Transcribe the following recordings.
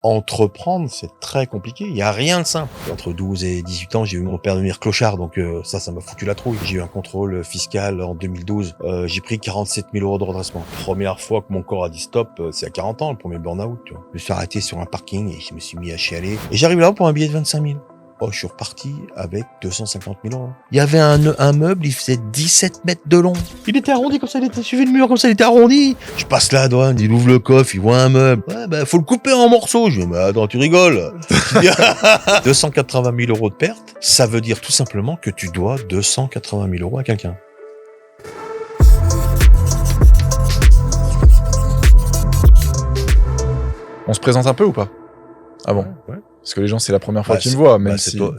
Entreprendre, c'est très compliqué. Il y a rien de simple. Entre 12 et 18 ans, j'ai vu mon père devenir clochard, donc ça m'a foutu la trouille. J'ai eu un contrôle fiscal en 2012. J'ai pris 47 000 € de redressement. Première fois que mon corps a dit stop, c'est à 40 ans, le premier burn-out. Tu vois. Je me suis arrêté sur un parking et je me suis mis à chialer. Et j'arrive là-haut pour un billet de 25 000. Oh, je suis reparti avec 250 000 €. Il y avait un meuble, il faisait 17 mètres de long. Il était arrondi comme ça, il était suivi le mur comme ça, il était arrondi. Je passe la douane, il ouvre le coffre, il voit un meuble. Ouais, bah, faut le couper en morceaux. Je dis, mais attends, tu rigoles. 280 000 € de perte, ça veut dire tout simplement que tu dois 280 000 € à quelqu'un. On se présente un peu ou pas? Ah bon? Ouais. Parce que les gens, c'est la première fois qu'ils me voient, même c'est si... toi,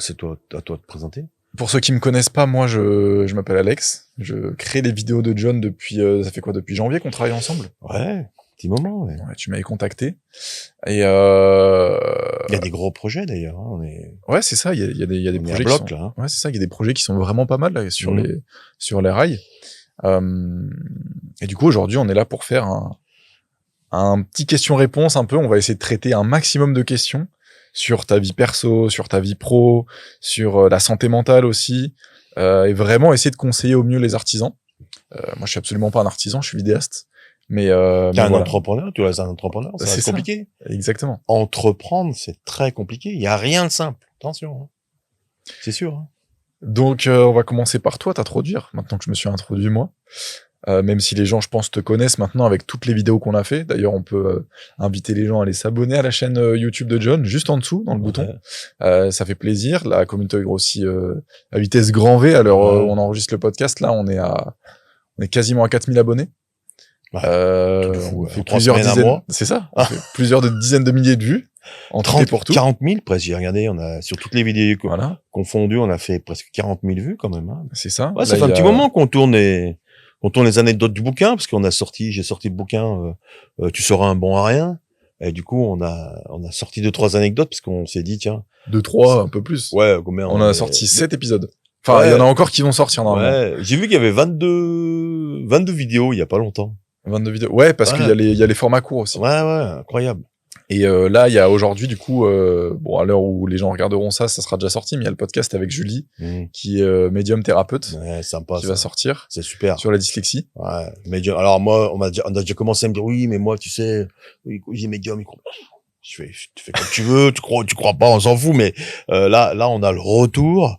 à toi de te présenter. Pour ceux qui me connaissent pas, moi, je m'appelle Alex. Je crée des vidéos de John depuis, ça fait quoi, depuis janvier qu'on travaille ensemble? Ouais, petit moment, ouais. Ouais, tu m'avais contacté. Et Il y a des gros projets, d'ailleurs, hein. Ouais, c'est ça, il y a des on est projets à bloc, qui sont... là, hein. Ouais, c'est ça, il y a des projets qui sont vraiment pas mal, là, sur les rails. Et du coup, aujourd'hui, on est là pour faire un petit question-réponse un peu. On va essayer de traiter un maximum de questions sur ta vie perso, sur ta vie pro, sur la santé mentale aussi, et vraiment essayer de conseiller au mieux les artisans. Moi, je suis absolument pas un artisan, je suis vidéaste. Mais T'es un voilà. entrepreneur, tu es un entrepreneur, ça va être compliqué. Exactement. Entreprendre, c'est très compliqué. Il y a rien de simple. Attention, hein. C'est sûr, hein. Donc, on va commencer par toi, t'introduire, maintenant que je me suis introduit moi. Même si les gens, je pense, te connaissent maintenant avec toutes les vidéos qu'on a fait. D'ailleurs, on peut inviter les gens à aller s'abonner à la chaîne YouTube de John, juste en dessous, dans le bouton. Ça fait plaisir. La communauté grossit à vitesse grand V. À l'heure où on enregistre le podcast, là, on est quasiment à 4000 abonnés. On fait plusieurs dizaines. C'est ça. On fait plusieurs dizaines de milliers de vues. En 30, pour tout. 40 000, presque. J'ai regardé, on a, sur toutes les vidéos confondues, on a fait presque 40 000 vues, quand même, hein. C'est ça. Ouais, ça fait un petit moment qu'on tourne les anecdotes du bouquin, parce qu'on j'ai sorti le bouquin, Tu seras un bon à rien. Et du coup, on a sorti 2-3 anecdotes, parce qu'on s'est dit, tiens. 2-3, un peu plus. Ouais, combien? On a sorti 7 épisodes. Enfin, il y en a encore qui vont sortir, normalement. Ouais, j'ai vu qu'il y avait 22 vidéos il y a pas longtemps. 22 vidéos. Ouais, parce qu'il y a les formats courts aussi. Ouais, incroyable. Et là, il y a aujourd'hui, du coup, bon, à l'heure où les gens regarderont ça sera déjà sorti, mais il y a le podcast avec Julie, qui est médium thérapeute, sympa, qui va sortir. C'est super. Sur la dyslexie. Ouais, médium. Alors moi, on a déjà commencé à me dire, oui, mais moi, tu sais, j'ai médium, tu fais comme tu veux, tu crois pas, on s'en fout, mais là, on a le retour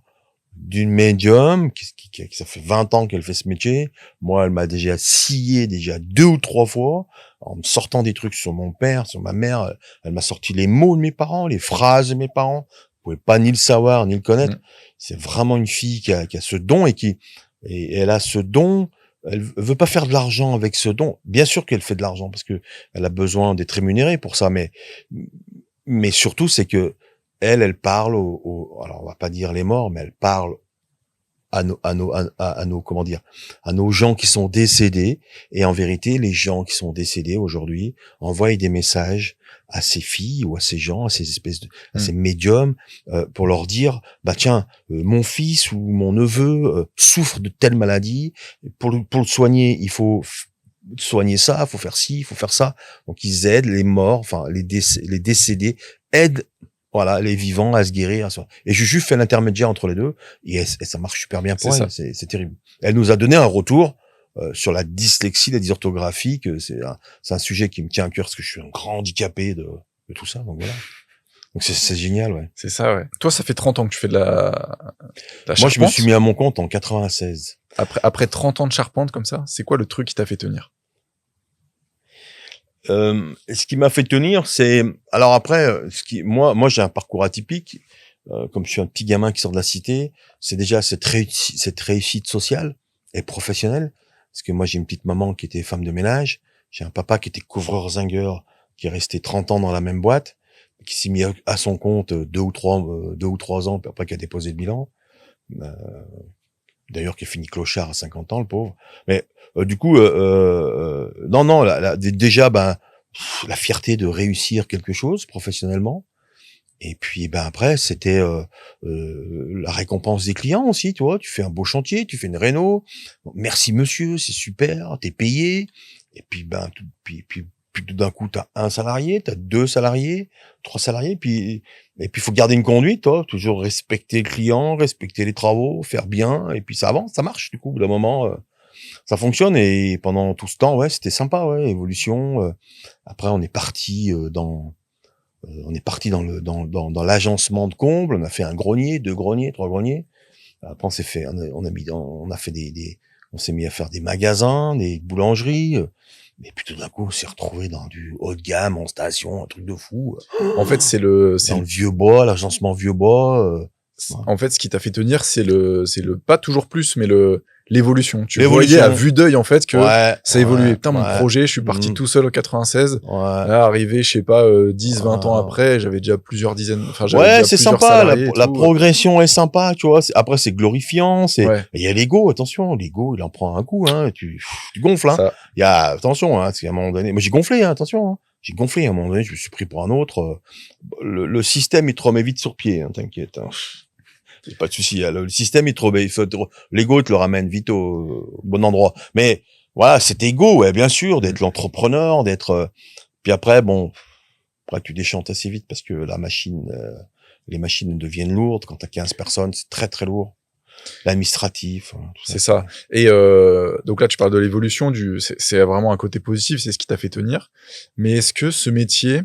d'une médium qui ça fait 20 ans qu'elle fait ce métier. Moi, elle m'a déjà scié 2 ou 3 fois en me sortant des trucs sur mon père, sur ma mère. Elle m'a sorti les mots de mes parents, les phrases de mes parents. Vous pouvez pas ni le savoir ni le connaître. C'est vraiment une fille qui a ce don et elle a ce don. Elle veut pas faire de l'argent avec ce don. Bien sûr qu'elle fait de l'argent parce que elle a besoin d'être rémunérée pour ça, mais surtout c'est que elle parle alors on va pas dire les morts, mais elle parle à nos gens qui sont décédés. Et en vérité, les gens qui sont décédés aujourd'hui envoient des messages à ces filles ou à ces gens, à ces espèces à ces médiums, pour leur dire, bah tiens, mon fils ou mon neveu souffre de telle maladie. Pour le soigner, il faut soigner ça, il faut faire ci, il faut faire ça. Donc ils aident les morts, enfin les décédés aident les vivants à se guérir. Et j'ai juste fait l'intermédiaire entre les deux, et ça marche super bien pour elle. C'est terrible. Elle nous a donné un retour sur la dyslexie, la dysorthographie, que c'est un sujet qui me tient à cœur parce que je suis un grand handicapé de tout ça. Donc voilà. Donc c'est génial, ouais. C'est ça, ouais. Toi, ça fait 30 ans que tu fais de la charpente. Moi, je me suis mis à mon compte en 96. Après 30 ans de charpente comme ça, c'est quoi le truc qui t'a fait tenir? Ce qui m'a fait tenir, c'est alors après, moi j'ai un parcours atypique, comme je suis un petit gamin qui sort de la cité, c'est déjà cette réussite sociale et professionnelle, parce que moi j'ai une petite maman qui était femme de ménage, j'ai un papa qui était couvreur-zingueur, qui est resté 30 ans dans la même boîte, qui s'est mis à son compte 2 ou 3 ans, puis après qui a déposé le bilan. D'ailleurs qui a fini clochard à 50 ans, le pauvre. Mais du coup, déjà, la fierté de réussir quelque chose professionnellement. Et puis, après, c'était la récompense des clients aussi, tu vois. Tu fais un beau chantier, tu fais une réno. Bon, merci monsieur, c'est super, t'es payé. Et puis, puis puis tout d'un coup, t'as 1 salarié, t'as 2 salariés, 3 salariés, et puis faut garder une conduite, toi, toujours respecter le client, respecter les travaux, faire bien, et puis ça avance, ça marche, du coup, au bout d'un moment, ça fonctionne, et pendant tout ce temps, ouais, c'était sympa, ouais, évolution. Après, on est parti dans dans l'agencement de combles, on a fait un grenier, 2 greniers, 3 greniers. Après, on s'est mis à faire des magasins, des boulangeries. Mais puis tout d'un coup, on s'est retrouvé dans du haut de gamme, en station, un truc de fou. En fait, c'est Dans le vieux bois, l'agencement vieux bois. en fait, ce qui t'a fait tenir, c'est le pas toujours plus, mais l'évolution. Tu L'évolution. voyais à vue d'œil, en fait, que Ouais, ça évoluait. ouais, Putain, mon ouais. projet, je suis parti tout seul au 96. Ouais. Là, arrivé, je sais pas, 10, 20 ans après, j'avais déjà plusieurs dizaines, j'avais Ouais, déjà c'est plusieurs sympa, salariés et la tout. progression est sympa, tu vois. Après, c'est glorifiant, Ouais. il y a l'ego, attention, l'ego, il en prend un coup, hein, tu gonfles, hein. Ça, Il y a, attention, hein, parce qu'à un moment donné, moi j'ai gonflé, hein, attention, hein. J'ai gonflé, à un moment donné, je me suis pris pour un autre. Le système, il te remet vite sur pied, hein, t'inquiète, hein. C'est pas de souci, hein. Le système, l'ego, il te le ramène vite au bon endroit. Mais, voilà, cet ego, ouais, bien sûr, d'être l'entrepreneur, puis après, bon, après, tu déchantes assez vite parce que les machines deviennent lourdes. Quand t'as 15 personnes, c'est très, très lourd. L'administratif, hein, tout ça. c'est ça. Et donc là, tu parles de l'évolution, c'est vraiment un côté positif, c'est ce qui t'a fait tenir. Mais est-ce que ce métier,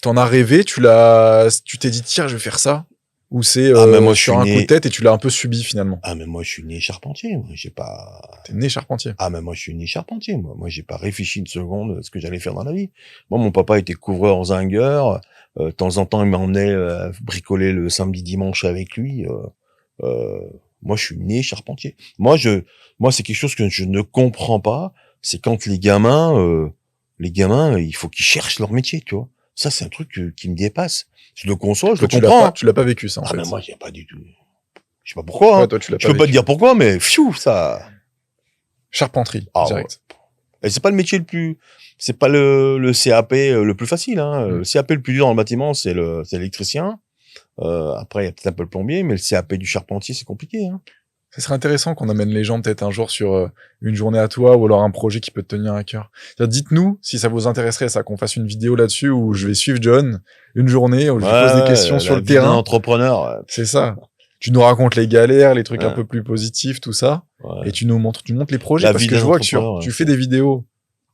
t'en as rêvé, tu t'es dit, tiens, je vais faire ça? Ou c'est mais moi, je sur suis un coup né- de tête et tu l'as un peu subi finalement? mais moi, je suis né charpentier. Moi, j'ai pas. T'es né charpentier. Mais moi, je suis né charpentier. Moi, j'ai pas réfléchi une seconde à ce que j'allais faire dans la vie. Moi, mon papa était couvreur en zingueur. De temps en temps, il m'emmenait bricoler le samedi, dimanche avec lui. Moi, je suis né charpentier. Moi, c'est quelque chose que je ne comprends pas. C'est quand les gamins, il faut qu'ils cherchent leur métier, tu vois. Ça, c'est un truc qui me dépasse. Je le conçois, je le comprends. Hein. Tu l'as pas vécu ça en fait. Mais moi, j'ai pas du tout. Je sais pas pourquoi. Hein. Ouais, toi, tu l'as Je peux pas te dire pourquoi, mais pfiou, ça. Charpenterie, direct. Ouais. Et c'est pas le métier c'est pas le CAP le plus facile. Hein. Le CAP le plus dur dans le bâtiment, c'est l'électricien. Après, il y a peut-être un peu le plombier, mais le CAP du charpentier, c'est compliqué. Hein. Ça serait intéressant qu'on amène les gens peut-être un jour sur une journée à toi ou alors un projet qui peut te tenir à cœur. Dites-nous si ça vous intéresserait ça, qu'on fasse une vidéo là-dessus où je vais suivre John une journée où je lui pose des questions sur le terrain. Entrepreneur. Ouais. C'est ça. Tu nous racontes les galères, les trucs un peu plus positifs, tout ça, et tu montres les projets parce que je vois que tu fais des vidéos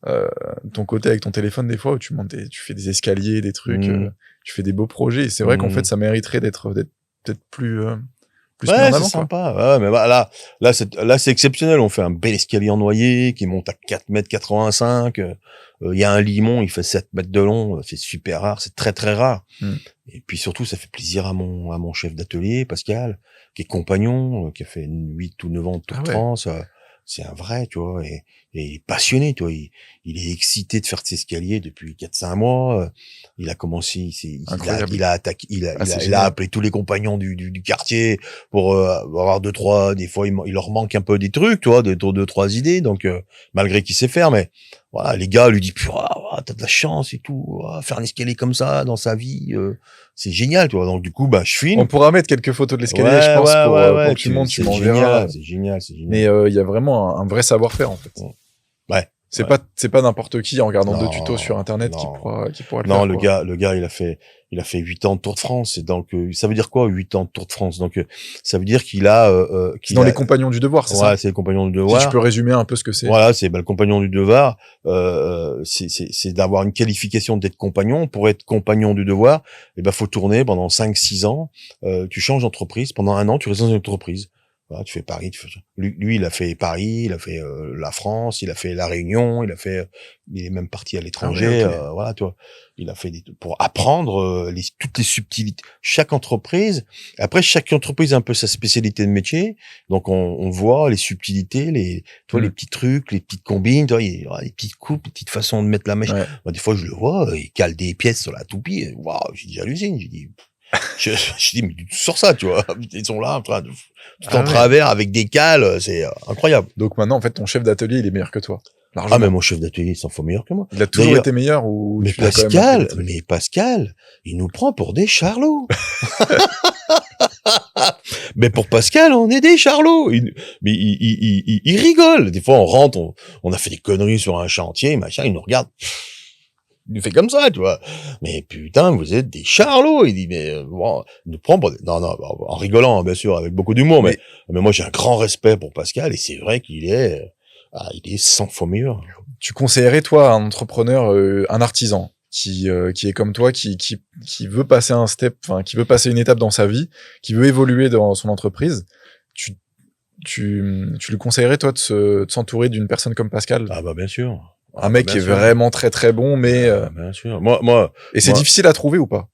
de ton côté avec ton téléphone des fois où tu fais des escaliers, des trucs, tu fais des beaux projets. Et c'est vrai qu'en fait ça mériterait d'être peut-être plus mis en avant. C'est sympa. Ouais, mais là c'est exceptionnel. On fait un bel escalier en noyer qui monte à 4,85 m. Il y a un limon, il fait 7 mètres de long. C'est super rare, c'est très très rare. Et puis surtout, ça fait plaisir à mon chef d'atelier, Pascal, qui est compagnon, qui a fait 8 ou 9 ans de Tour de France. C'est un vrai, tu vois, et il est passionné, tu vois, il est excité de faire cet escalier depuis 4-5 mois. Il a commencé, il a appelé tous les compagnons du quartier pour avoir 2-3, des fois il leur manque un peu des trucs, tu vois, 2-3 idées, donc malgré qu'il sait faire, mais voilà, les gars lui disent, t'as de la chance et tout, faire un escalier comme ça dans sa vie, c'est génial, tu vois. Donc du coup, je filme. On pourra mettre quelques photos de l'escalier, je pense, pour que tu montres, tu m'enverras. C'est génial. Mais il y a vraiment un vrai savoir-faire en fait. Ouais. C'est pas n'importe qui en regardant 2 tutos sur internet qui pourra le faire. Non, le gars, il a fait 8 ans de Tour de France, et donc ça veut dire quoi 8 ans de Tour de France? Donc ça veut dire qu'il a les compagnons du devoir, c'est ça? Ouais, c'est les compagnons du devoir. Si tu peux résumer un peu ce que c'est. Voilà, c'est le compagnon du devoir, c'est d'avoir une qualification d'être compagnon. Pour être compagnon du devoir, faut tourner pendant 5-6 ans, tu changes d'entreprise, pendant 1 an tu restes dans une entreprise. Voilà, tu fais Paris, lui, il a fait Paris, il a fait la France, il a fait la Réunion, il est même parti à l'étranger. Okay. Voilà, tu vois, il a fait pour apprendre toutes les subtilités. Chaque entreprise a un peu sa spécialité de métier. Donc on voit les subtilités, les petits trucs, les petites combines, tu vois, les petites coupes, les petites façons de mettre la mèche. Ouais. Des fois je le vois, il cale des pièces sur la toupie. Waouh, j'ai dit j'hallucine, j'ai dit. Je dis mais tu sors ça, tu vois, ils sont là en train de tout en travers avec des cales, c'est incroyable. Donc maintenant en fait ton chef d'atelier il est meilleur que toi. Largement. Mais mon chef d'atelier il s'en faut meilleur que moi. Il a toujours été meilleur ou mais Pascal, il nous prend pour des charlots. Mais pour Pascal, on est des charlots. Il rigole. Des fois on rentre, on a fait des conneries sur un chantier, machin, il nous regarde. nous fait comme ça, tu vois. Mais putain, vous êtes des charlots. Il dit, mais bon, nous prend pour des... Non, en rigolant, bien sûr, avec beaucoup d'humour, mais moi j'ai un grand respect pour Pascal et c'est vrai qu'il est, il est 100 fois meilleur. Tu conseillerais, toi, à un entrepreneur, un artisan qui est comme toi, qui veut passer un step, enfin, qui veut passer une étape dans sa vie, qui veut évoluer dans son entreprise, tu lui conseillerais, toi, de s'entourer d'une personne comme Pascal? Ah bah bien sûr. Un mec qui est vraiment très très bon, mais bien sûr. Moi. Et c'est difficile à trouver ou pas?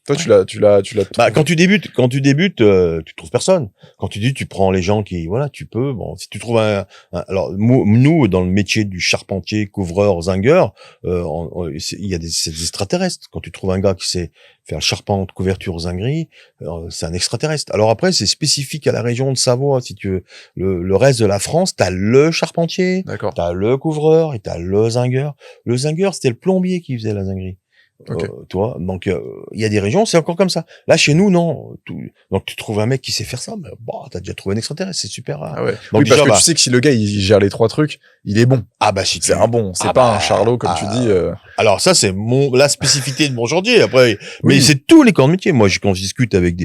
Toi, tu l'as. Bah, quand tu débutes, tu trouves personne. Quand tu dis, tu prends les gens qui, voilà, tu peux. Bon, si tu trouves alors nous, dans le métier du charpentier, couvreur, zingueur, il y a c'est des extraterrestres. Quand tu trouves un gars qui sait faire charpente, couverture, zinguerie, c'est un extraterrestre. Alors après, c'est spécifique à la région de Savoie. Si tu veux, le reste de la France, t'as le charpentier, t'as le couvreur et t'as le zingueur. Le zingueur, c'était le plombier qui faisait la zinguerie. Okay. Toi, donc il y a des régions, c'est encore comme ça. Là, chez nous, non. Donc tu trouves un mec qui sait faire ça, mais bah t'as déjà trouvé un extraterrestre, c'est super rare. Ah ouais. Donc, oui, déjà, parce que tu sais que si le gars il gère les 3 trucs, il est bon. Ah bah si c'est un bon, c'est pas un charlot comme tu dis. Alors ça c'est la spécificité de mon chantier. Après, mais c'est tous les corps de métier. Moi, quand je discute avec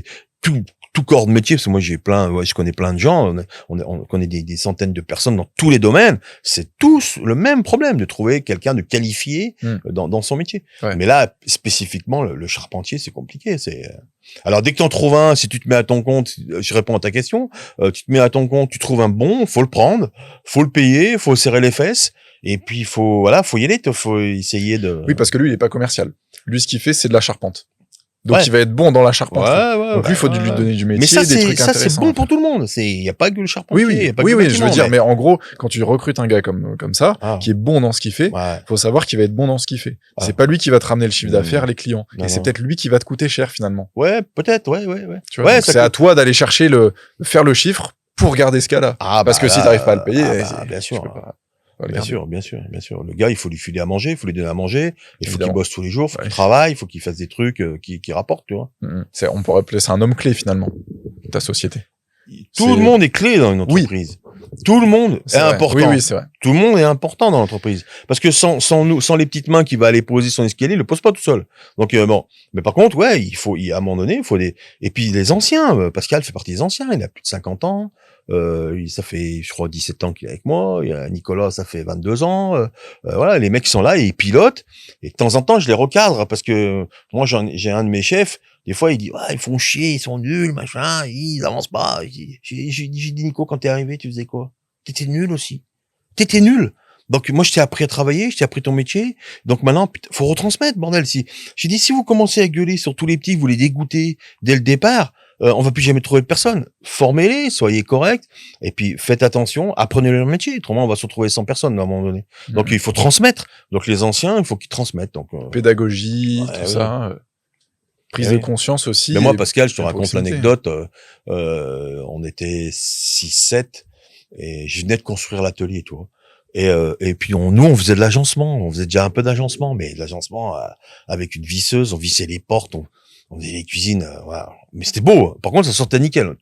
tout corps de métier, parce que moi je connais plein de gens, on connaît des centaines de personnes dans tous les domaines, c'est tous le même problème de trouver quelqu'un de qualifié dans son métier. Ouais. Mais là, spécifiquement, le charpentier, c'est compliqué. Alors dès que t'en trouves un, si tu te mets à ton compte, je réponds à ta question, tu te mets à ton compte, tu trouves un bon, faut le prendre, faut le payer, faut serrer les fesses, et puis faut y aller, faut essayer de... Oui, parce que lui, il est pas commercial. Lui, ce qu'il fait, c'est de la charpente. Donc il va être bon dans la charpente. Donc lui, il faut lui donner du métier, mais ça, des trucs intéressants. Ça, c'est bon pour tout le monde. Il y a pas que le charpentier. Oui, je veux dire, mais en gros, quand tu recrutes un gars comme ça, qui est bon dans ce qu'il fait, faut savoir qu'il va être bon dans ce qu'il fait. C'est pas lui qui va te ramener le chiffre d'affaires, les clients. Et c'est peut-être lui qui va te coûter cher, finalement. Ouais, peut-être, ouais. Tu vois, c'est à toi d'aller chercher faire le chiffre pour garder ce cas-là. Parce que si t'arrives pas à le payer, bien sûr. Bien sûr. Le gars, il faut lui filer à manger, il faut lui donner à manger, il faut qu'il bosse tous les jours, il faut qu'il travaille, il faut qu'il fasse des trucs qui rapportent, tu vois. On pourrait appeler ça un homme clé, finalement, ta société. Tout le monde est clé dans une entreprise. Tout le monde est important. Oui, c'est vrai. Tout le monde est important dans l'entreprise. Parce que sans les petites mains qui va aller poser son escalier, il le pose pas tout seul. Donc, bon. Mais par contre, à un moment donné, il faut et puis les anciens, Pascal fait partie des anciens, il a plus de 50 ans. Ça fait, je crois, 17 ans qu'il est avec moi. Il y a Nicolas, ça fait 22 ans. Voilà, les mecs sont là et ils pilotent. Et de temps en temps, je les recadre parce que moi, j'ai un de mes chefs. Des fois, il dit, ils font chier, ils sont nuls, machin, ils avancent pas. J'ai dit, Nico, quand t'es arrivé, tu faisais quoi? T'étais nul aussi. T'étais nul. Donc, moi, je t'ai appris à travailler, je t'ai appris ton métier. Donc, maintenant, faut retransmettre, bordel. J'ai dit, si vous commencez à gueuler sur tous les petits, vous les dégoûtez dès le départ, on va plus jamais trouver de personne. Formez-les, soyez corrects, et puis faites attention, apprenez leur métier. Autrement, on va se retrouver sans personne à un moment donné. Donc, il faut transmettre. Donc, les anciens, il faut qu'ils transmettent. Donc, pédagogie, tout ça. Prise de conscience aussi. Mais moi, Pascal, je te raconte l'anecdote. On était 6-7 et je venais de construire l'atelier, tu vois. Et puis nous, on faisait de l'agencement. On faisait déjà un peu d'agencement, mais de l'agencement avec une visseuse. On vissait les portes, on faisait les cuisines. Voilà. Mais c'était beau. Par contre, ça sortait nickel.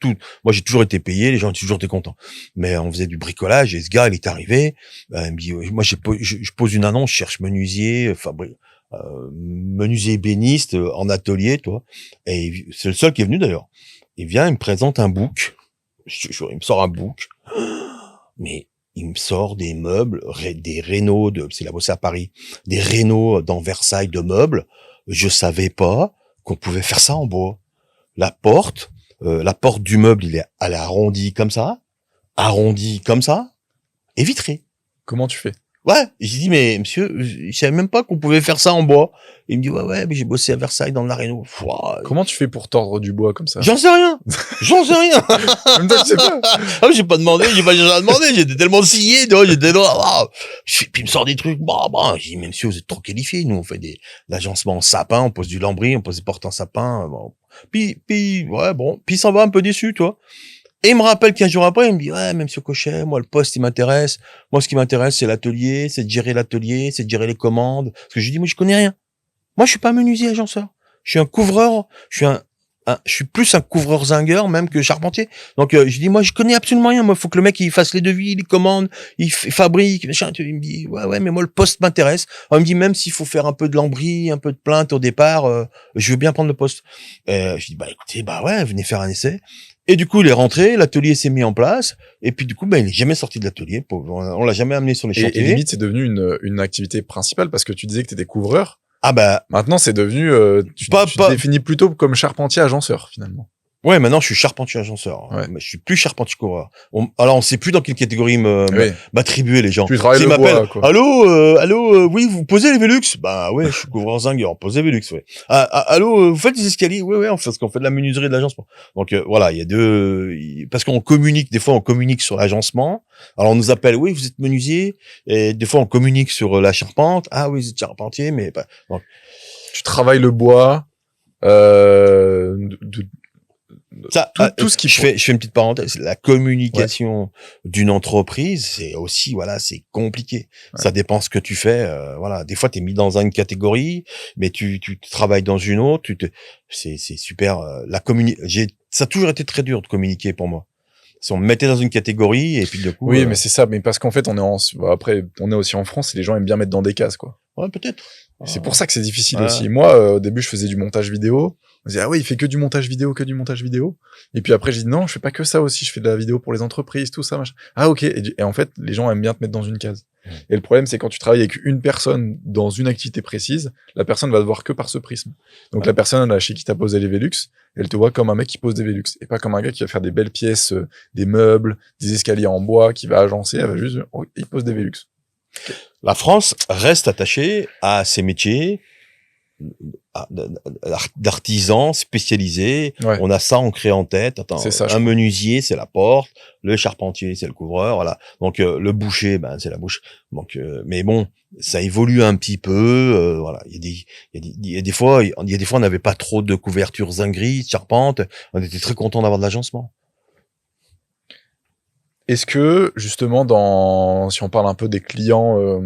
Moi, j'ai toujours été payé. Les gens ont toujours été contents. Mais on faisait du bricolage. Et ce gars, il est arrivé. Il me dit, moi, je pose une annonce, je cherche menuisier, menuisier ébéniste en atelier, toi. Et c'est le seul qui est venu d'ailleurs. Il vient, il me présente un book. Il me sort un book. Mais il me sort des meubles, des rénaux c'est là bossé à Paris, des rénaux dans Versailles de meubles. Je savais pas qu'on pouvait faire ça en bois. La porte du meuble, elle est arrondie comme ça, et vitrée. Comment tu fais? Ouais, j'ai dit, mais monsieur, je savais même pas qu'on pouvait faire ça en bois. Il me dit, ouais, mais j'ai bossé à Versailles dans le Réno. Comment tu fais pour tordre du bois comme ça? J'en sais rien. Même toi, tu sais pas. Ah, j'ai pas demandé, j'ai pas demandé, j'étais tellement scié, j'étais là, puis il me sort des trucs, j'ai dit, mais monsieur, vous êtes trop qualifié, nous, on fait l'agencement en sapin, on pose du lambris, on pose des portes en sapin, bon. Puis il s'en va un peu déçu, toi. Et il me rappelle 15 jours après, il me dit, ouais, même monsieur Cochet, moi, le poste, il m'intéresse. Moi, ce qui m'intéresse, c'est l'atelier, c'est de gérer l'atelier, c'est de gérer les commandes. Parce que je lui dis, moi, je connais rien. Moi, je suis pas menuisier agenceur. Je suis un couvreur, je suis un je suis plus un couvreur zingueur même que charpentier. Donc je dis moi je connais absolument rien. Moi faut que le mec il fasse les devis, il commande, il fabrique. Machin. Il me dit ouais mais moi le poste m'intéresse. Alors, il me dit même s'il faut faire un peu de lambris, un peu de plainte au départ, je veux bien prendre le poste. Je dis bah écoutez ouais venez faire un essai. Et du coup il est rentré, l'atelier s'est mis en place. Et puis du coup il est jamais sorti de l'atelier. On l'a jamais amené sur les chantiers. Et limite c'est devenu une activité principale parce que tu disais que t'étais couvreur. Ah bah maintenant c'est devenu tu te définis plutôt comme charpentier agenceur finalement. Ouais, maintenant je suis charpentier agenceur. Ouais. Mais je suis plus charpentier couvreur. Alors on sait plus dans quelle catégorie m'attribuer les gens. Tu travailles le bois, quoi. Allô, oui, vous posez les Velux? Bah ouais, je suis couvreur zingueur, posez Velux, ouais. Allô, vous faites des escaliers? Ouais, parce qu'on fait de la menuiserie de l'agencement. Donc voilà, il y a parce qu'on communique, des fois on communique sur l'agencement. Alors on nous appelle, oui, vous êtes menuisier, et des fois on communique sur la charpente. Ah oui, vous êtes charpentier, mais pas. Donc tu travailles le bois ça, tout ce qui je fais une petite parenthèse. La communication d'une entreprise, c'est aussi c'est compliqué. Ouais. Ça dépend ce que tu fais. Des fois t'es mis dans une catégorie, mais tu travailles dans une autre. C'est super. Ça a toujours été très dur de communiquer pour moi. Si on me mettait dans une catégorie et puis du coup. Oui, mais c'est ça. Mais parce qu'en fait on est aussi en France et les gens aiment bien mettre dans des cases quoi. Ouais, peut-être. C'est pour ça que c'est difficile aussi. Moi, au début, je faisais du montage vidéo. On disait, ah oui, il fait que du montage vidéo. Et puis après, j'ai dit, non, je fais pas que ça aussi. Je fais de la vidéo pour les entreprises, tout ça, machin. Ah, ok. Et en fait, les gens aiment bien te mettre dans une case. Et le problème, c'est quand tu travailles avec une personne dans une activité précise, la personne va te voir que par ce prisme. Donc la personne là, chez qui t'as posé les Velux, elle te voit comme un mec qui pose des Velux. Et pas comme un gars qui va faire des belles pièces, des meubles, des escaliers en bois, qui va agencer. Elle va juste, il pose des Velux. La France reste attachée à ces métiers d'artisans spécialisés. Ouais. On a ça ancré en tête. Attends, un menuisier, c'est la porte. Le charpentier, c'est le couvreur. Voilà. Donc le boucher, c'est la bouche. Donc, mais bon, ça évolue un petit peu. Voilà. Il y a des fois, on n'avait pas trop de couvertures zingueries, charpentes. On était très content d'avoir de l'agencement. Est-ce que, justement, si on parle un peu des clients,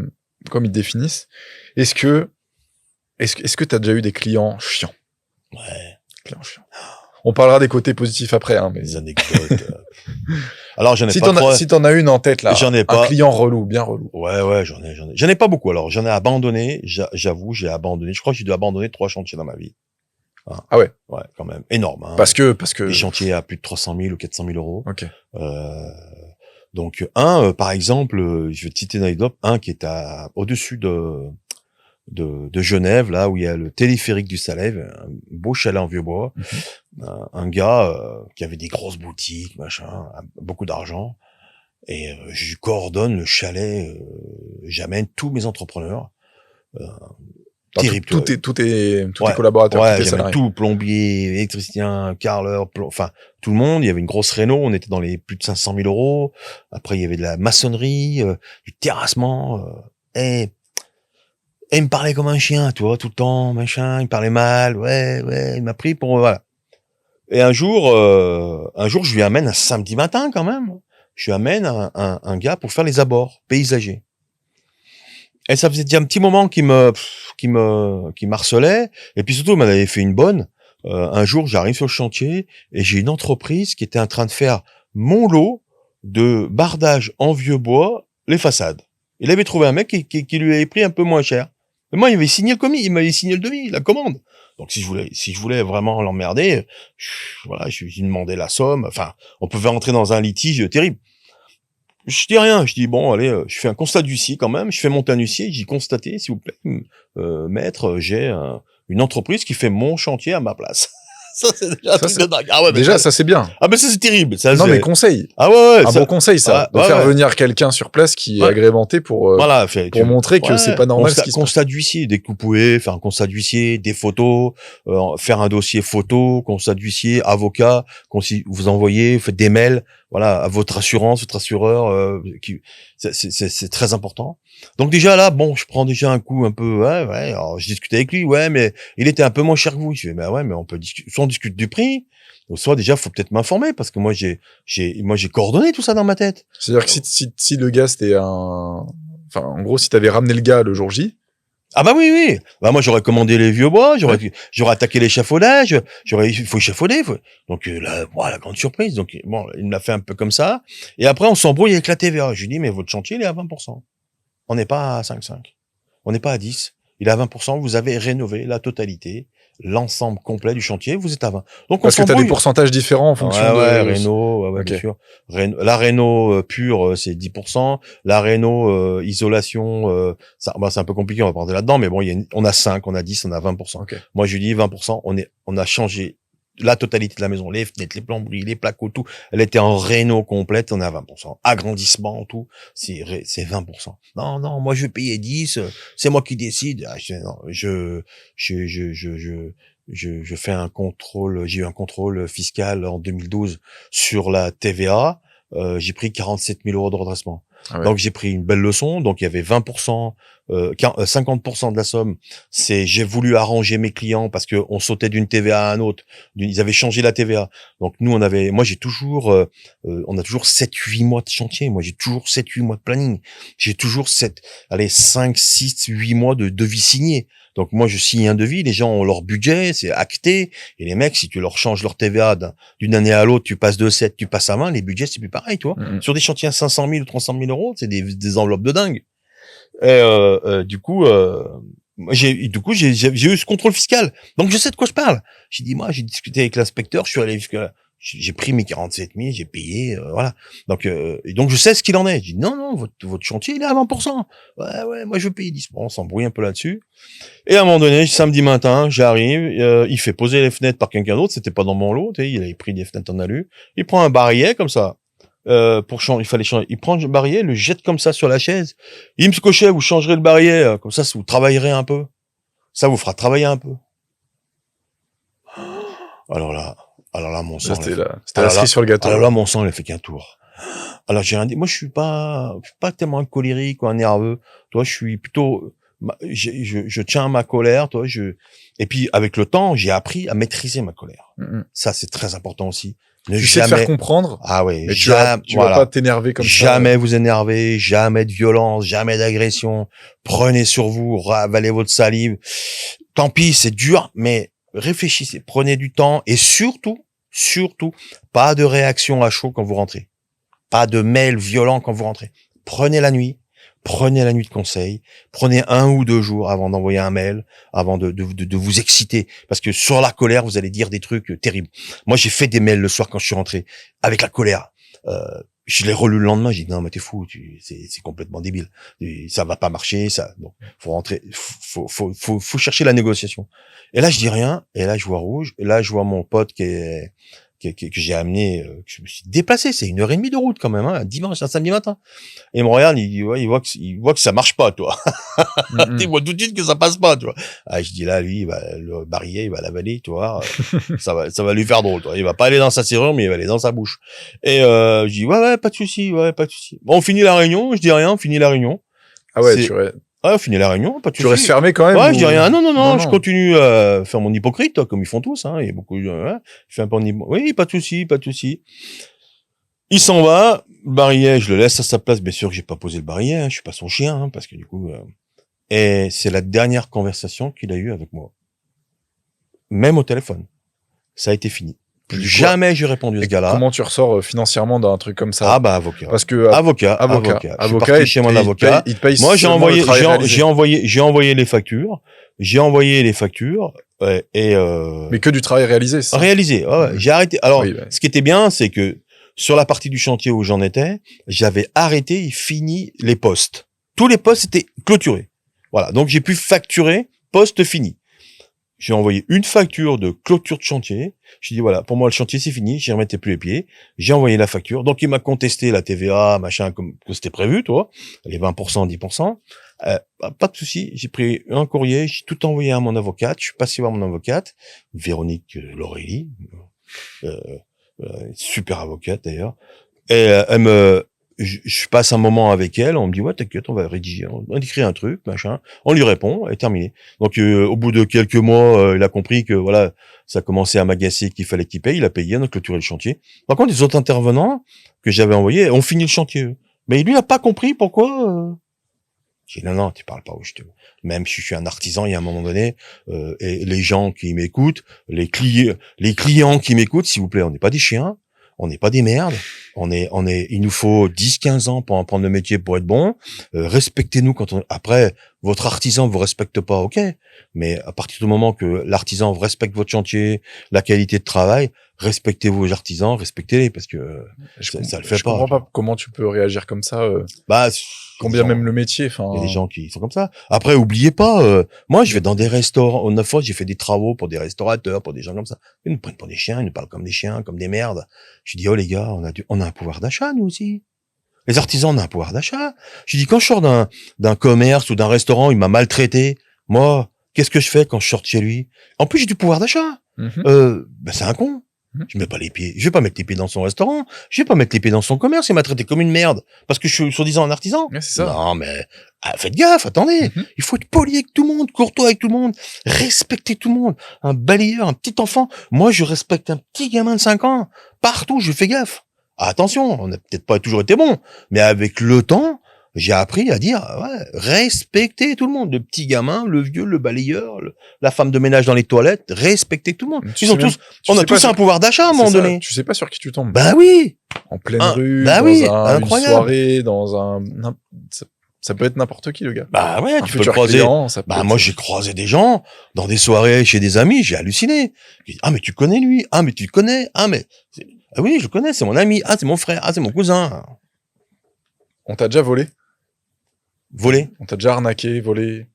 comme ils définissent, est-ce que t'as déjà eu des clients chiants? Ouais. Clients chiants. On parlera des côtés positifs après, hein, mais. Des anecdotes. Alors, j'en ai si pas trop. Si t'en as une en tête, là. J'en ai pas. Un client relou, bien relou. Ouais, j'en ai pas beaucoup. Alors, j'en ai abandonné. J'avoue, j'ai abandonné. Je crois que j'ai dû abandonner 3 chantiers dans ma vie. Ah ouais? Ouais, quand même. Énorme, hein. Parce que. Des chantiers à plus de 300 000 ou 400 000 euros. Ok. Donc, par exemple, je vais te citer une anecdote, qui est au-dessus de Genève, là où il y a le téléphérique du Salève, un beau chalet en vieux bois, un gars qui avait des grosses boutiques, machin, beaucoup d'argent, et je lui coordonne le chalet, j'amène tous mes entrepreneurs, terrible. Tous tes collaborateurs, tous tes salariés. Tout, plombier, électricien, carreleur, tout le monde. Il y avait une grosse réno, on était dans les plus de 500 000 euros. Après, il y avait de la maçonnerie, du terrassement, et il me parlait comme un chien, tu vois, tout le temps, machin, il me parlait mal, ouais, il m'a pris pour, voilà. Et un jour, je lui amène un samedi matin, quand même. Je lui amène un gars pour faire les abords paysagers. Et ça faisait déjà un petit moment qu'il m'harcelait. Et puis surtout, il m'avait fait une bonne. Un jour, j'arrive sur le chantier et j'ai une entreprise qui était en train de faire mon lot de bardage en vieux bois, les façades. Il avait trouvé un mec qui lui avait pris un peu moins cher. Et moi, il m'avait signé le commis, il m'avait signé le devis, la commande. Donc, si je voulais vraiment l'emmerder, je lui demandais la somme. Enfin, on pouvait rentrer dans un litige terrible. Je dis rien, je dis bon, allez, je fais un constat d'huissier quand même, je fais monter un huissier, j'ai constaté, s'il vous plaît, maître, j'ai une entreprise qui fait mon chantier à ma place. Ça, c'est déjà un truc de dingue. Ah ouais, déjà, ça, c'est bien. Ah, mais ça, c'est terrible. Ça, non, mais conseil. Ah ouais, un bon conseil, ça. De faire venir quelqu'un sur place qui est agrémenté pour montrer que c'est pas normal ce qui se passe. Constat d'huissier. Dès que vous pouvez, faire un constat d'huissier, des photos, faire un dossier photo, constat d'huissier, avocat, vous envoyez, vous faites des mails, voilà, à votre assurance, votre assureur, c'est très important. Donc déjà là, bon, je prends déjà un coup un peu, alors je discutais avec lui, mais il était un peu moins cher que vous. Je dis, mais on peut discuter, soit on discute du prix, soit déjà, faut peut-être m'informer, parce que moi, j'ai coordonné tout ça dans ma tête. C'est-à-dire que si le gars, c'était en gros, si t'avais ramené le gars le jour J, Ah bah oui, oui. Bah moi j'aurais commandé les vieux bois, j'aurais attaqué l'échafaudage, il faut échafauder. Donc là, voilà, la grande surprise. Donc bon, il me l'a fait un peu comme ça. Et après on s'embrouille avec la TVA. Je lui dis mais votre chantier il est à 20%. On n'est pas à 5,5. On n'est pas à 10. Il est à 20%. Vous avez rénové la totalité, l'ensemble complet du chantier. Vous êtes à 20. Donc on Parce que tu as des s'embrouille. pourcentages différents en fonction Ouais, de... Réno, ouais, bien Ok. sûr. La Réno pure, c'est 10%. La Réno isolation, ça, bah, c'est un peu compliqué, on va parler là-dedans, mais bon, on a 5, on a 10, on a 20%. Ok. Moi, je lui dis 20%, on a changé la totalité de la maison, les fenêtres, les plomberies, les plaques, tout. Elle était en Réno complète, on est à 20%. Agrandissement, tout, c'est 20%. Non, non, moi, je vais payer 10, c'est moi qui décide. Ah, non, je fais un contrôle, j'ai eu un contrôle fiscal en 2012 sur la TVA. J'ai pris 47 000 € de redressement. Ah ouais. Donc j'ai pris une belle leçon. Donc il y avait 20%, 50% de la somme. C'est j'ai voulu arranger mes clients parce que on sautait d'une TVA à un autre. Ils avaient changé la TVA. Donc nous moi j'ai toujours, on a toujours 7-8 mois de chantier. Moi j'ai toujours 7-8 mois de planning. J'ai toujours 5, 6, 8 mois de devis signés. Donc moi je signe un devis, les gens ont leur budget, c'est acté, et les mecs si tu leur changes leur TVA d'une année à l'autre, tu passes de 7, tu passes à 20, les budgets c'est plus pareil, tu vois. Sur des chantiers à 500 000 ou 300 000 €, c'est des enveloppes de dingue. Et du coup j'ai eu ce contrôle fiscal, donc je sais de quoi je parle. J'ai discuté avec l'inspecteur, je suis allé jusqu'à j'ai pris mes 47 000, j'ai payé, voilà. Donc, et donc je sais ce qu'il en est. Je dis non, non, votre chantier il est à 20%. Ouais, ouais, moi je veux payer 10. Bon, on s'embrouille un peu là-dessus. Et à un moment donné, samedi matin, j'arrive, il fait poser les fenêtres par quelqu'un d'autre, c'était pas dans mon lot, tu sais, il avait pris des fenêtres en alu. Il prend un barillet comme ça, pour changer, il fallait changer. Il prend le barillet, le jette comme ça sur la chaise. Il me cochait, vous changerez le barillet, comme ça vous travaillerez un peu. Ça vous fera travailler un peu. Alors là, mon sang. C'était la cerise sur le gâteau. Alors là, mon sang, il a fait qu'un tour. Alors j'ai rien dit. Moi, je suis pas tellement un colérique ou un nerveux. Toi, je suis plutôt, je tiens à ma colère. Toi, et puis avec le temps, j'ai appris à maîtriser ma colère. Ça, c'est très important aussi. Tu sais te faire comprendre. Ah ouais. Mais tu vas pas t'énerver comme ça. Jamais vous énerver, jamais de violence, jamais d'agression. Prenez sur vous, ravalez votre salive. Tant pis, c'est dur, mais réfléchissez, prenez du temps et surtout, pas de réaction à chaud quand vous rentrez. Pas de mail violent quand vous rentrez. Prenez la nuit de conseil. Prenez 1 ou 2 jours avant d'envoyer un mail, avant de vous exciter. Parce que sur la colère, vous allez dire des trucs terribles. Moi, j'ai fait des mails le soir quand je suis rentré avec la colère. Je l'ai relu le lendemain, j'ai dit non mais t'es fou, c'est complètement débile, ça va pas marcher, ça. Donc faut rentrer, faut chercher la négociation. Et là je dis rien, et là je vois rouge, et là je vois mon pote que j'ai amené, que je me suis déplacé, c'est 1h30 de route quand même, hein, un dimanche, un samedi matin. Et il me regarde, il voit que ça marche pas, toi. Il voit tout de suite que ça passe pas, tu vois. Ah, je dis là, lui, le barillet, il va l'avaler, tu vois. Ça va lui faire drôle, toi. Il va pas aller dans sa serrure, mais il va aller dans sa bouche. Et je dis ouais, pas de souci. Bon, on finit la réunion, je dis rien, on finit la réunion. Ah ouais, on finit la réunion, pas de souci. Tu restes fermé quand même. Ouais, je dis rien. Non, je continue à faire mon hypocrite, toi, comme ils font tous, hein. Il y a beaucoup, je fais un peu oui, pas de souci. Il s'en va, le barillet, je le laisse à sa place. Bien sûr que j'ai pas posé le barillet, hein, je suis pas son chien, hein, parce que du coup, et c'est la dernière conversation qu'il a eue avec moi. Même au téléphone. Ça a été fini. Jamais j'ai répondu à ce gars-là. Comment tu ressors financièrement d'un truc comme ça? Ah bah avocat. Parce que avocat. Je suis parti chez mon avocat. Moi j'ai envoyé les factures. Mais que du travail réalisé. Ça. Réalisé. Ouais. J'ai arrêté. Alors ce qui était bien, c'est que sur la partie du chantier où j'en étais, j'avais arrêté et fini les postes. Tous les postes étaient clôturés. Voilà. Donc j'ai pu facturer poste fini. J'ai envoyé une facture de clôture de chantier. J'ai dit voilà, pour moi le chantier c'est fini, j'y remettais plus les pieds. J'ai envoyé la facture. Donc il m'a contesté la TVA, machin, comme que c'était prévu, toi, les 20%, 10%. Pas de souci. J'ai pris un courrier, j'ai tout envoyé à mon avocate. Je suis passé voir mon avocate, Véronique Laurélie, super avocate d'ailleurs. Et je passe un moment avec elle, on me dit ouais t'inquiète, on va rédiger, on écrit un truc, machin, on lui répond, et terminé. Donc au bout de quelques mois, il a compris que voilà, ça commençait à m'agacer, qu'il fallait qu'il paye, il a payé, on a clôturé le chantier. Par contre, les autres intervenants que j'avais envoyés ont fini le chantier, mais lui il a pas compris pourquoi J'ai dit, non, tu parles pas où je te... Même si je suis un artisan, il y a un moment donné, et les gens qui m'écoutent, les clients qui m'écoutent, s'il vous plaît, on n'est pas des chiens, on n'est pas des merdes, il nous faut 10-15 ans pour apprendre le métier pour être bon. Respectez-nous après, votre artisan vous respecte pas, ok. Mais à partir du moment que l'artisan respecte votre chantier, la qualité de travail, respectez vos artisans, respectez-les, parce que ça le fait je pas. comprends pas comment tu peux réagir comme ça. Bah, Combien même le métier, enfin. Il y a des gens qui sont comme ça. Après, oubliez pas, moi, je vais dans des restaurants. Une fois, j'ai fait des travaux pour des restaurateurs, pour des gens comme ça. Ils nous prennent pour des chiens, ils nous parlent comme des chiens, comme des merdes. Je dis, oh les gars, on a un pouvoir d'achat, nous aussi. Les artisans, on a un pouvoir d'achat. Je dis, quand je sors d'un commerce ou d'un restaurant, il m'a maltraité. Moi, qu'est-ce que je fais quand je sors de chez lui? En plus, j'ai du pouvoir d'achat. Ben, c'est un con. Je mets pas les pieds. Je vais pas mettre les pieds dans son restaurant. Je vais pas mettre les pieds dans son commerce. Il m'a traité comme une merde. Parce que je suis soi-disant un artisan. Ouais, c'est ça. Non, mais, faites gaffe, attendez. Il faut être poli avec tout le monde, courtois avec tout le monde, respecter tout le monde. Un balayeur, un petit enfant. Moi, je respecte un petit gamin de 5 ans. Partout, je fais gaffe. Attention, on n'a peut-être pas toujours été bon. Mais avec le temps, j'ai appris à dire, ouais, respecter tout le monde. Le petit gamin, le vieux, le balayeur, la femme de ménage dans les toilettes, respecter tout le monde. On a tous un pouvoir d'achat à un moment donné. Tu sais pas sur qui tu tombes. Bah oui. En pleine rue, une soirée, ça peut être n'importe qui, le gars. Bah ouais, tu peux le croiser. Moi, j'ai croisé des gens dans des soirées chez des amis, j'ai halluciné. Ah, mais tu connais lui. Ah, mais tu le connais. Ah, oui, je le connais, c'est mon ami. Ah, c'est mon frère. Ah, c'est mon cousin. On t'a déjà volé? Volé? On t'a déjà arnaqué, volé,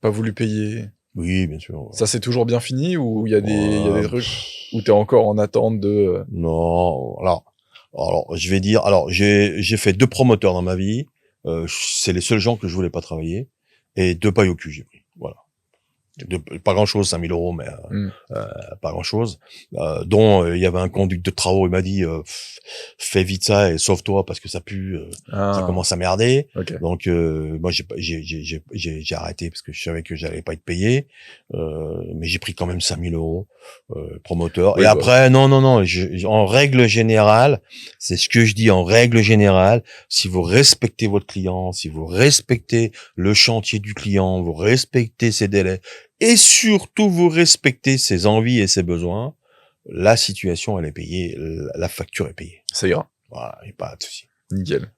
pas voulu payer? Oui, bien sûr. Ça s'est toujours bien fini ou il y a des trucs où t'es encore en attente de... Non, alors, je vais dire, j'ai fait 2 promoteurs dans ma vie. C'est les seuls gens que je voulais pas travailler. Et 2 pailles au cul, j'ai pris. Voilà. Pas grand chose, 5 000 euros, mais pas grand chose. Dont il y avait un conducteur de travaux, il m'a dit fais vite ça et sauve-toi parce que ça pue, ça commence à merder. Okay. Donc moi j'ai arrêté parce que je savais que j'allais pas être payé, mais j'ai pris quand même 5 000 euros promoteur. Oui, et après non, en règle générale, c'est ce que je dis en règle générale, si vous respectez votre client, si vous respectez le chantier du client, vous respectez ses délais. Et surtout, vous respectez ses envies et ses besoins, la situation, elle est payée, la facture est payée. Ça ira. Voilà, il n'y a pas de souci. Nickel.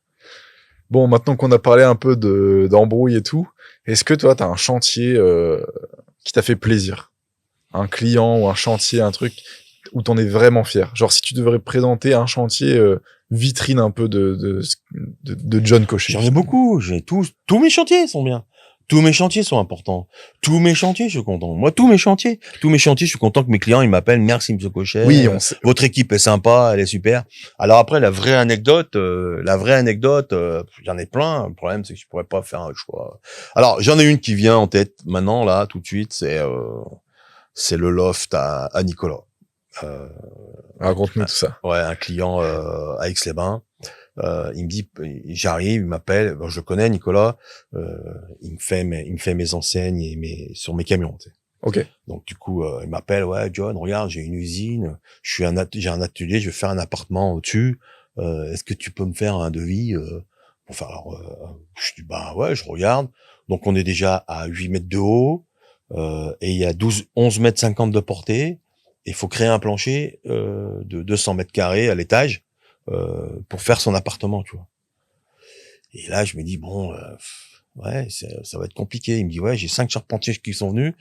Bon, maintenant qu'on a parlé un peu d'embrouille et tout, est-ce que toi, t'as un chantier qui t'a fait plaisir? Un client ou un chantier, un truc où t'en es vraiment fier? Genre, si tu devrais présenter un chantier vitrine un peu de John Cochet. J'en ai beaucoup, tous mes chantiers sont bien. Tous mes chantiers sont importants. Tous mes chantiers, je suis content. Moi, tous mes chantiers, je suis content que mes clients, ils m'appellent. Merci, monsieur Cochet. Oui, on sait. Votre équipe est sympa, elle est super. Alors après, la vraie anecdote, j'en ai plein. Le problème, c'est que je pourrais pas faire un choix. Alors, j'en ai une qui vient en tête maintenant, là, tout de suite. C'est le loft à Nicolas. Raconte-nous tout ça. Ouais, un client à Aix-les-Bains. Il me dit, j'arrive, il m'appelle, je le connais, Nicolas, il me fait mes enseignes sur mes camions, tu sais. Ok. Donc, du coup, il m'appelle, ouais, John, regarde, j'ai une usine, j'ai un atelier, je vais faire un appartement au-dessus, est-ce que tu peux me faire un devis, pour faire, je dis, bah, ouais, je regarde. Donc, on est déjà à 8 mètres de haut, et il y a 11 mètres 50 de portée, et il faut créer un plancher, de 200 mètres carrés à l'étage, pour faire son appartement, tu vois. Et là, je me dis, bon, ouais, ça va être compliqué. Il me dit, ouais, j'ai 5 charpentiers qui sont venus.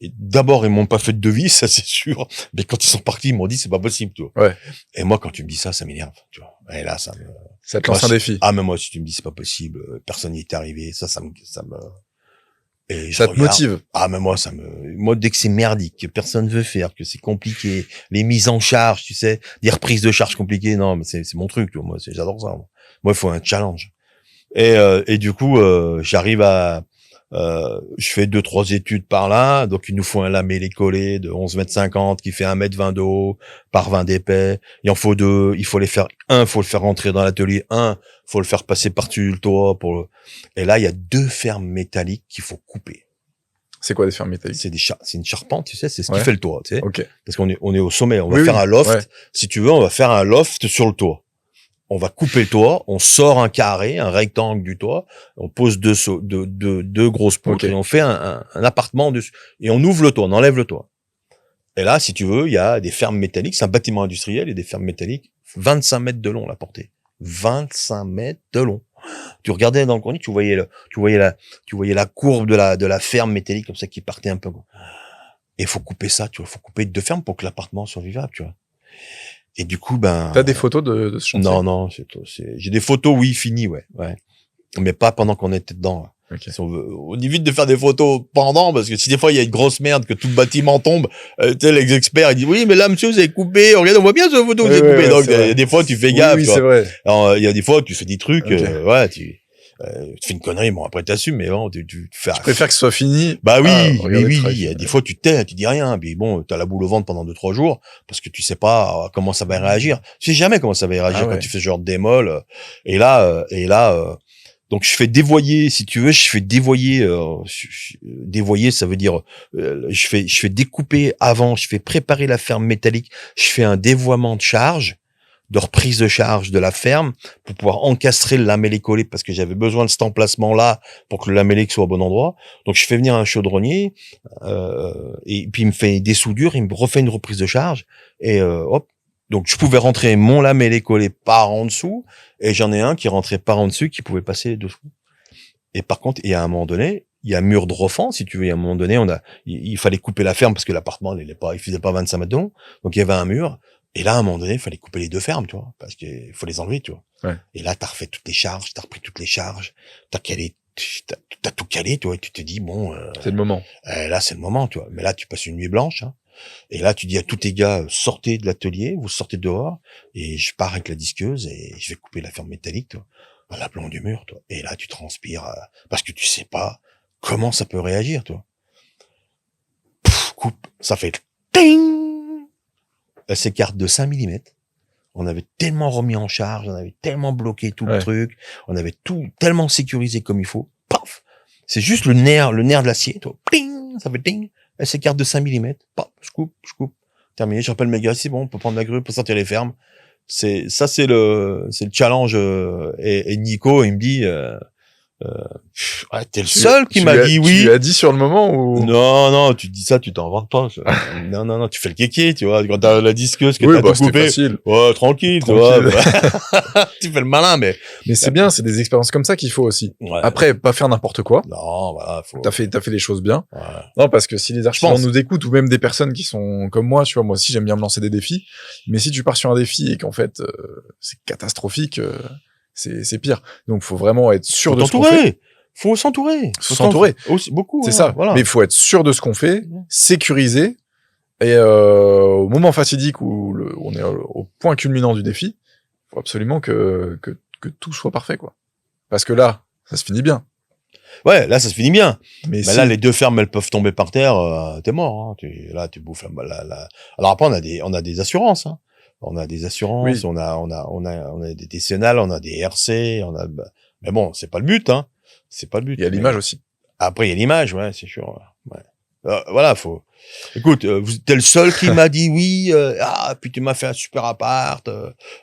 Et d'abord, ils m'ont pas fait de devis, ça c'est sûr. Mais quand ils sont partis, ils m'ont dit, c'est pas possible, tu vois. Ouais. Et moi, quand tu me dis ça m'énerve, tu vois. Et là, ça te lance un défi. Ah, mais moi, si tu me dis, c'est pas possible, personne n'y est arrivé, ça me, et ça te motive. Ah, mais moi, dès que c'est merdique, que personne veut faire, que c'est compliqué, les mises en charge, tu sais, des reprises de charge compliquées, non, mais c'est mon truc, tu vois, moi, j'adore ça. Moi, il faut un challenge. Et du coup, j'arrive je fais 2-3 études par là, donc il nous faut un lamellé collé de 11 mètres 50 qui fait 1 mètre 20 de haut par 20 d'épais. Il en faut 2, il faut le faire rentrer dans l'atelier, faut le faire passer par-dessus le toit et là, il y a 2 fermes métalliques qu'il faut couper. C'est quoi des fermes métalliques? C'est une charpente, tu sais, c'est ce qui fait le toit, tu sais. Okay. Parce qu'on est au sommet, on va faire un loft. Ouais. Si tu veux, on va faire un loft sur le toit. on va couper le toit, on sort un carré, un rectangle du toit, on pose deux grosses poutres et on fait un appartement dessus. Et on ouvre le toit, on enlève le toit. Et là, si tu veux, il y a des fermes métalliques, c'est un bâtiment industriel et des fermes métalliques, 25 mètres de long, la portée. 25 mètres de long. Tu regardais dans le coin, tu voyais la courbe de la ferme métallique comme ça qui partait un peu. Et il faut couper ça, tu vois, faut couper 2 fermes pour que l'appartement soit vivable, tu vois. Et du coup, T'as des photos de ce chantier? Non, j'ai des photos, oui, finies, ouais. Mais pas pendant qu'on était dedans. Okay. On évite de faire des photos pendant, parce que si des fois il y a une grosse merde, que tout le bâtiment tombe, tu sais, les experts, ils disent, oui, mais là, monsieur, vous avez coupé, regarde, on voit bien sur la photo que vous avez coupé. Donc, il y a des fois, tu fais gaffe. Oui, c'est vrai. Alors, il y a des fois, tu fais des trucs, tu fais une connerie, bon, après t'assumes, mais bon, tu fais... Je préfère que ce soit fini. Bah oui, il y a des fois, tu tais, tu dis rien, puis bon, t'as la boule au ventre pendant 2-3 jours, parce que tu sais pas comment ça va réagir. Tu sais jamais comment ça va réagir quand tu fais ce genre de démol. Et là, donc je fais dévoyer, si tu veux, dévoyer, ça veut dire, je fais découper avant, je fais préparer la ferme métallique, je fais un dévoiement de charge, de reprise de charge de la ferme pour pouvoir encastrer le lamellé collé parce que j'avais besoin de cet emplacement-là pour que le lamellé soit au bon endroit. Donc je fais venir un chaudronnier et puis il me fait des soudures, il me refait une reprise de charge et hop. Donc je pouvais rentrer mon lamellé collé par en dessous et j'en ai un qui rentrait par en dessus qui pouvait passer dessous. Et par contre, il y a un moment donné, il y a un mur de refend, si tu veux, il y a un moment donné, il fallait couper la ferme parce que l'appartement, il faisait pas 25 mètres de long. Donc il y avait un mur. Et là, à un moment donné, il fallait couper les 2 fermes, tu vois, parce qu'il faut les enlever, tu vois. Ouais. Et là, t'as refait toutes les charges, t'as repris toutes les charges, t'as tout calé, tu vois, et tu te dis, bon... c'est le moment. Là, c'est le moment, tu vois. Mais là, tu passes une nuit blanche, hein. Et là, tu dis à tous tes gars, sortez de l'atelier, vous sortez dehors, et je pars avec la disqueuse, et je vais couper la ferme métallique, toi, à l'aplomb du mur, toi. Et là, tu transpires, parce que tu sais pas comment ça peut réagir, toi. Coupe, ça fait... Ting! Elle s'écarte de 5 mm. On avait tellement remis en charge, on avait tellement bloqué tout le truc, on avait tout tellement sécurisé comme il faut. Paf! C'est juste le nerf de l'acier, toi. Pling! Ça fait ding! Elle s'écarte de 5 mm. Paf! Je coupe. Terminé. Je rappelle mes gars, c'est bon, on peut prendre la grue, on peut sortir les fermes. C'est le challenge, et Nico, il me dit, t'es le seul qui m'a dit oui. Tu l'as dit sur le moment ou? Non, tu dis ça, tu t'en vantes pas. Non, tu fais le kéké, tu vois, quand t'as la disqueuse que t'as tout coupé. Facile. Ouais, tranquille, tu vois. Tu fais le malin, mais c'est bien, c'est des expériences comme ça qu'il faut aussi. Ouais. Après, pas faire n'importe quoi. Non, voilà, T'as fait les choses bien. Ouais. Non, parce que si les architectes nous écoutent, ou même des personnes qui sont comme moi, tu vois, moi aussi, j'aime bien me lancer des défis. Mais si tu pars sur un défi et qu'en fait, c'est catastrophique, c'est pire. Donc, faut vraiment être sûr de ce qu'on fait. Faut s'entourer. Aussi, beaucoup. C'est ça. Voilà. Mais il faut être sûr de ce qu'on fait, sécuriser. Et au moment fatidique où on est au point culminant du défi, faut absolument que tout soit parfait, quoi. Parce que là, ça se finit bien. Ouais, là, ça se finit bien. Mais si... là, les 2 fermes, elles peuvent tomber par terre, t'es mort. Hein. Là, tu bouffes la. Alors après, on a des assurances. Hein. On a des assurances, on a des décennales, on a des RC, mais bon, c'est pas le but, hein. C'est pas le but. Il y a l'image aussi. Après, il y a l'image, ouais, c'est sûr. Ouais. Voilà, écoute, t'es le seul qui m'a dit oui. Puis tu m'as fait un super appart.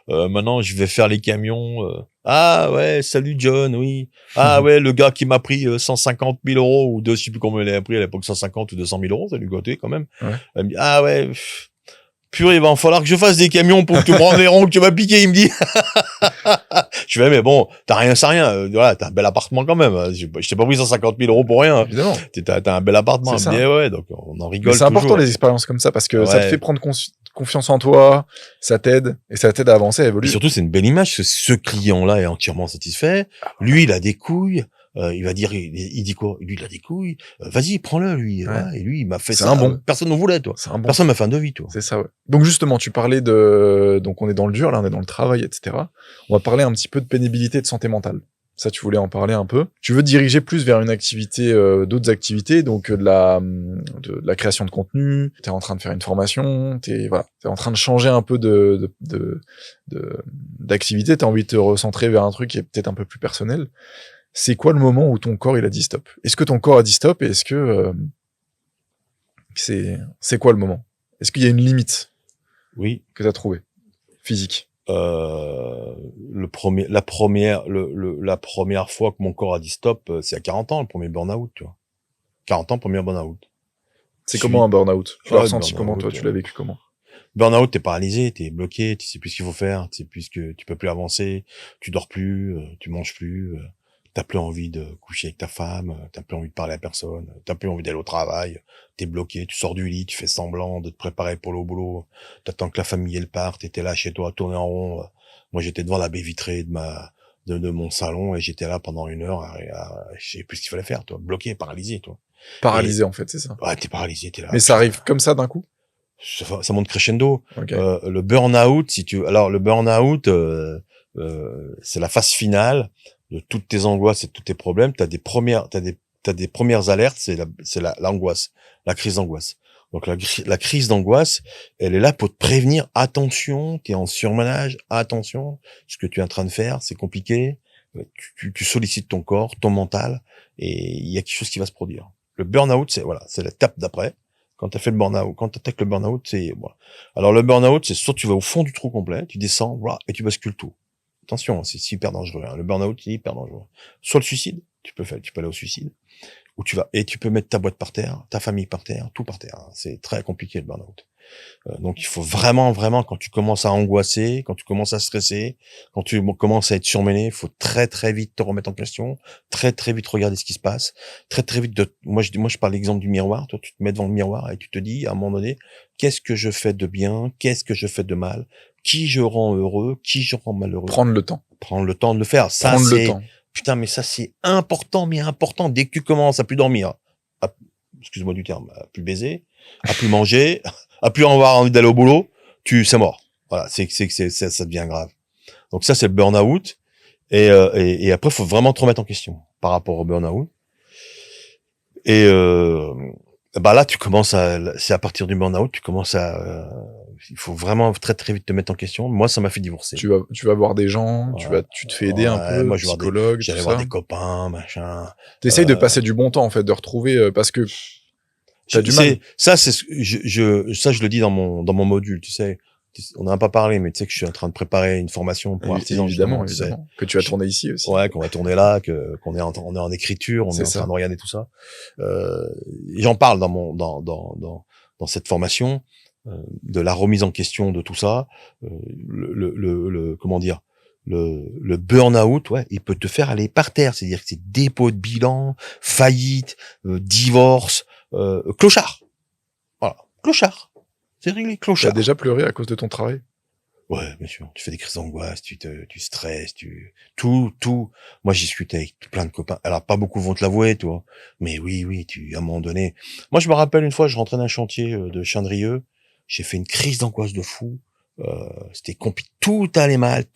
Maintenant, je vais faire les camions. Ah ouais, salut John, oui. Ah ouais, le gars qui m'a pris 150 000 euros ou je sais plus combien il a pris à l'époque, 150 ou 200 000 euros, ça lui gâtait quand même. Ouais. Elle me dit, ah ouais. Purée, il va falloir que je fasse des camions pour que tu me rendes les ronds que tu m'as piqué, il me dit. Je fais, mais bon, t'as rien, c'est rien. Voilà, t'as un bel appartement quand même. Je t'ai pas pris 150 000 euros pour rien. Évidemment. T'as un bel appartement. C'est ça. Ouais, donc on en rigole. Mais c'est important les expériences comme ça parce que ça te fait prendre confiance en toi, ça t'aide à avancer, à évoluer. Et surtout, c'est une belle image. Ce client-là est entièrement satisfait. Lui, il a des couilles. Il va dire, il dit quoi? Lui, il a des couilles. Vas-y, prends-le, lui. Ouais. Et lui, il m'a fait ça. C'est un bon. Personne ne voulait, toi. C'est un bon. Personne m'a fait un devis, toi. C'est ça, ouais. Donc, justement, tu parlais donc on est dans le dur, là, on est dans le travail, etc. On va parler un petit peu de pénibilité et de santé mentale. Ça, tu voulais en parler un peu. Tu veux diriger plus vers une activité, d'autres activités, donc de la création de contenu. T'es en train de faire une formation. T'es en train de changer un peu d'activité. T'as envie de te recentrer vers un truc qui est peut-être un peu plus personnel. C'est quoi le moment où ton corps il a dit stop? Est-ce que ton corps a dit stop et est-ce que c'est quoi le moment? Est-ce qu'il y a une limite? Oui. Que t'as trouvé physique? La première fois que mon corps a dit stop, c'est à 40 ans, le premier burn-out, tu vois. 40 ans, premier burn-out. C'est comment un burn-out? Tu l'as Ouais, ressenti comment, toi? burn-out, Tu l'as vécu comment? burn-out, t'es paralysé, t'es bloqué, tu sais plus ce qu'il faut faire, tu sais plus ce que tu peux plus avancer, tu dors plus, tu manges plus, t'as plus envie de coucher avec ta femme, t'as plus envie de parler à personne, t'as plus envie d'aller au travail, t'es bloqué, tu sors du lit, tu fais semblant de te préparer pour le boulot, t'attends que la famille elle parte, t'étais là chez toi à tourner en rond. Moi j'étais devant la baie vitrée de mon salon et j'étais là pendant 1 heure, je sais plus ce qu'il fallait faire, toi, bloqué, paralysé, toi. Paralysé, en fait, c'est ça. Ouais, t'es paralysé, t'es là. Mais ça arrive comme ça d'un coup? Ça monte crescendo. Ok. Le burn-out, alors le burn-out, c'est la phase finale de toutes tes angoisses et tous tes problèmes. T'as des premières alertes, c'est l'angoisse, la crise d'angoisse. Donc la crise d'angoisse, elle est là pour te prévenir. Attention, t'es en surmenage. Attention, ce que tu es en train de faire, c'est compliqué. Tu sollicites ton corps, ton mental, et il y a quelque chose qui va se produire. Le burn-out, c'est l'étape d'après. Quand tu as fait le burn-out, quand tu attaques le burn-out, c'est voilà. Alors le burn-out, c'est soit tu vas au fond du trou complet, tu descends, voilà, et tu bascules tout. Attention, c'est hyper dangereux. Le burn-out, c'est hyper dangereux. Soit le suicide, tu peux aller au suicide, ou tu peux mettre ta boîte par terre, ta famille par terre, tout par terre. C'est très compliqué le burn-out. Donc il faut vraiment, quand tu commences à angoisser, quand tu commences à stresser, quand tu commences à être surmené, il faut très très vite te remettre en question, très très vite regarder ce qui se passe, très très vite moi je parle l'exemple du miroir. Toi tu te mets devant le miroir et tu te dis à un moment donné, qu'est-ce que je fais de bien, qu'est-ce que je fais de mal, qui je rends heureux, qui je rends malheureux. Prendre le temps De le faire. Ça Prendre le c'est temps. putain, mais ça c'est important, mais important. Dès que tu commences à plus dormir, excuse-moi du terme, à plus baiser, à plus manger, à plus avoir envie d'aller au boulot, c'est mort. Voilà, ça devient grave. Donc ça c'est le burn-out, et après faut vraiment te remettre en question par rapport au burn-out. Et là c'est à partir du burn-out, il faut vraiment très très vite te mettre en question. Moi ça m'a fait divorcer. Tu vas voir des gens, tu te fais aider un peu, moi psychologue, j'allais tout voir ça. des copains, machin. T'essayes de passer du bon temps, en fait, de retrouver, parce que t'as du mal. Ça, je le dis dans mon module, tu sais. On n'en a pas parlé, mais tu sais que je suis en train de préparer une formation pour artisans. Évidemment. Que tu as tourné ici aussi. Ouais, qu'on va tourner là, qu'on est en écriture, on est en train de regarder tout ça. J'en parle dans cette formation, de la remise en question de tout ça, comment dire, le burn-out, ouais, il peut te faire aller par terre, c'est-à-dire que c'est dépôt de bilan, faillite, divorce, clochard. Voilà, clochard. C'est réglé, clochard. T'as déjà pleuré à cause de ton travail? Ouais, bien sûr. Tu fais des crises d'angoisse, tu stresses, tout. Moi, j'ai discuté avec plein de copains. Alors, pas beaucoup vont te l'avouer, toi. Mais oui, à un moment donné. Moi, je me rappelle une fois, je rentrais d'un chantier de Chindrieux. J'ai fait une crise d'angoisse de fou. C'était compliqué. Tout allait mal.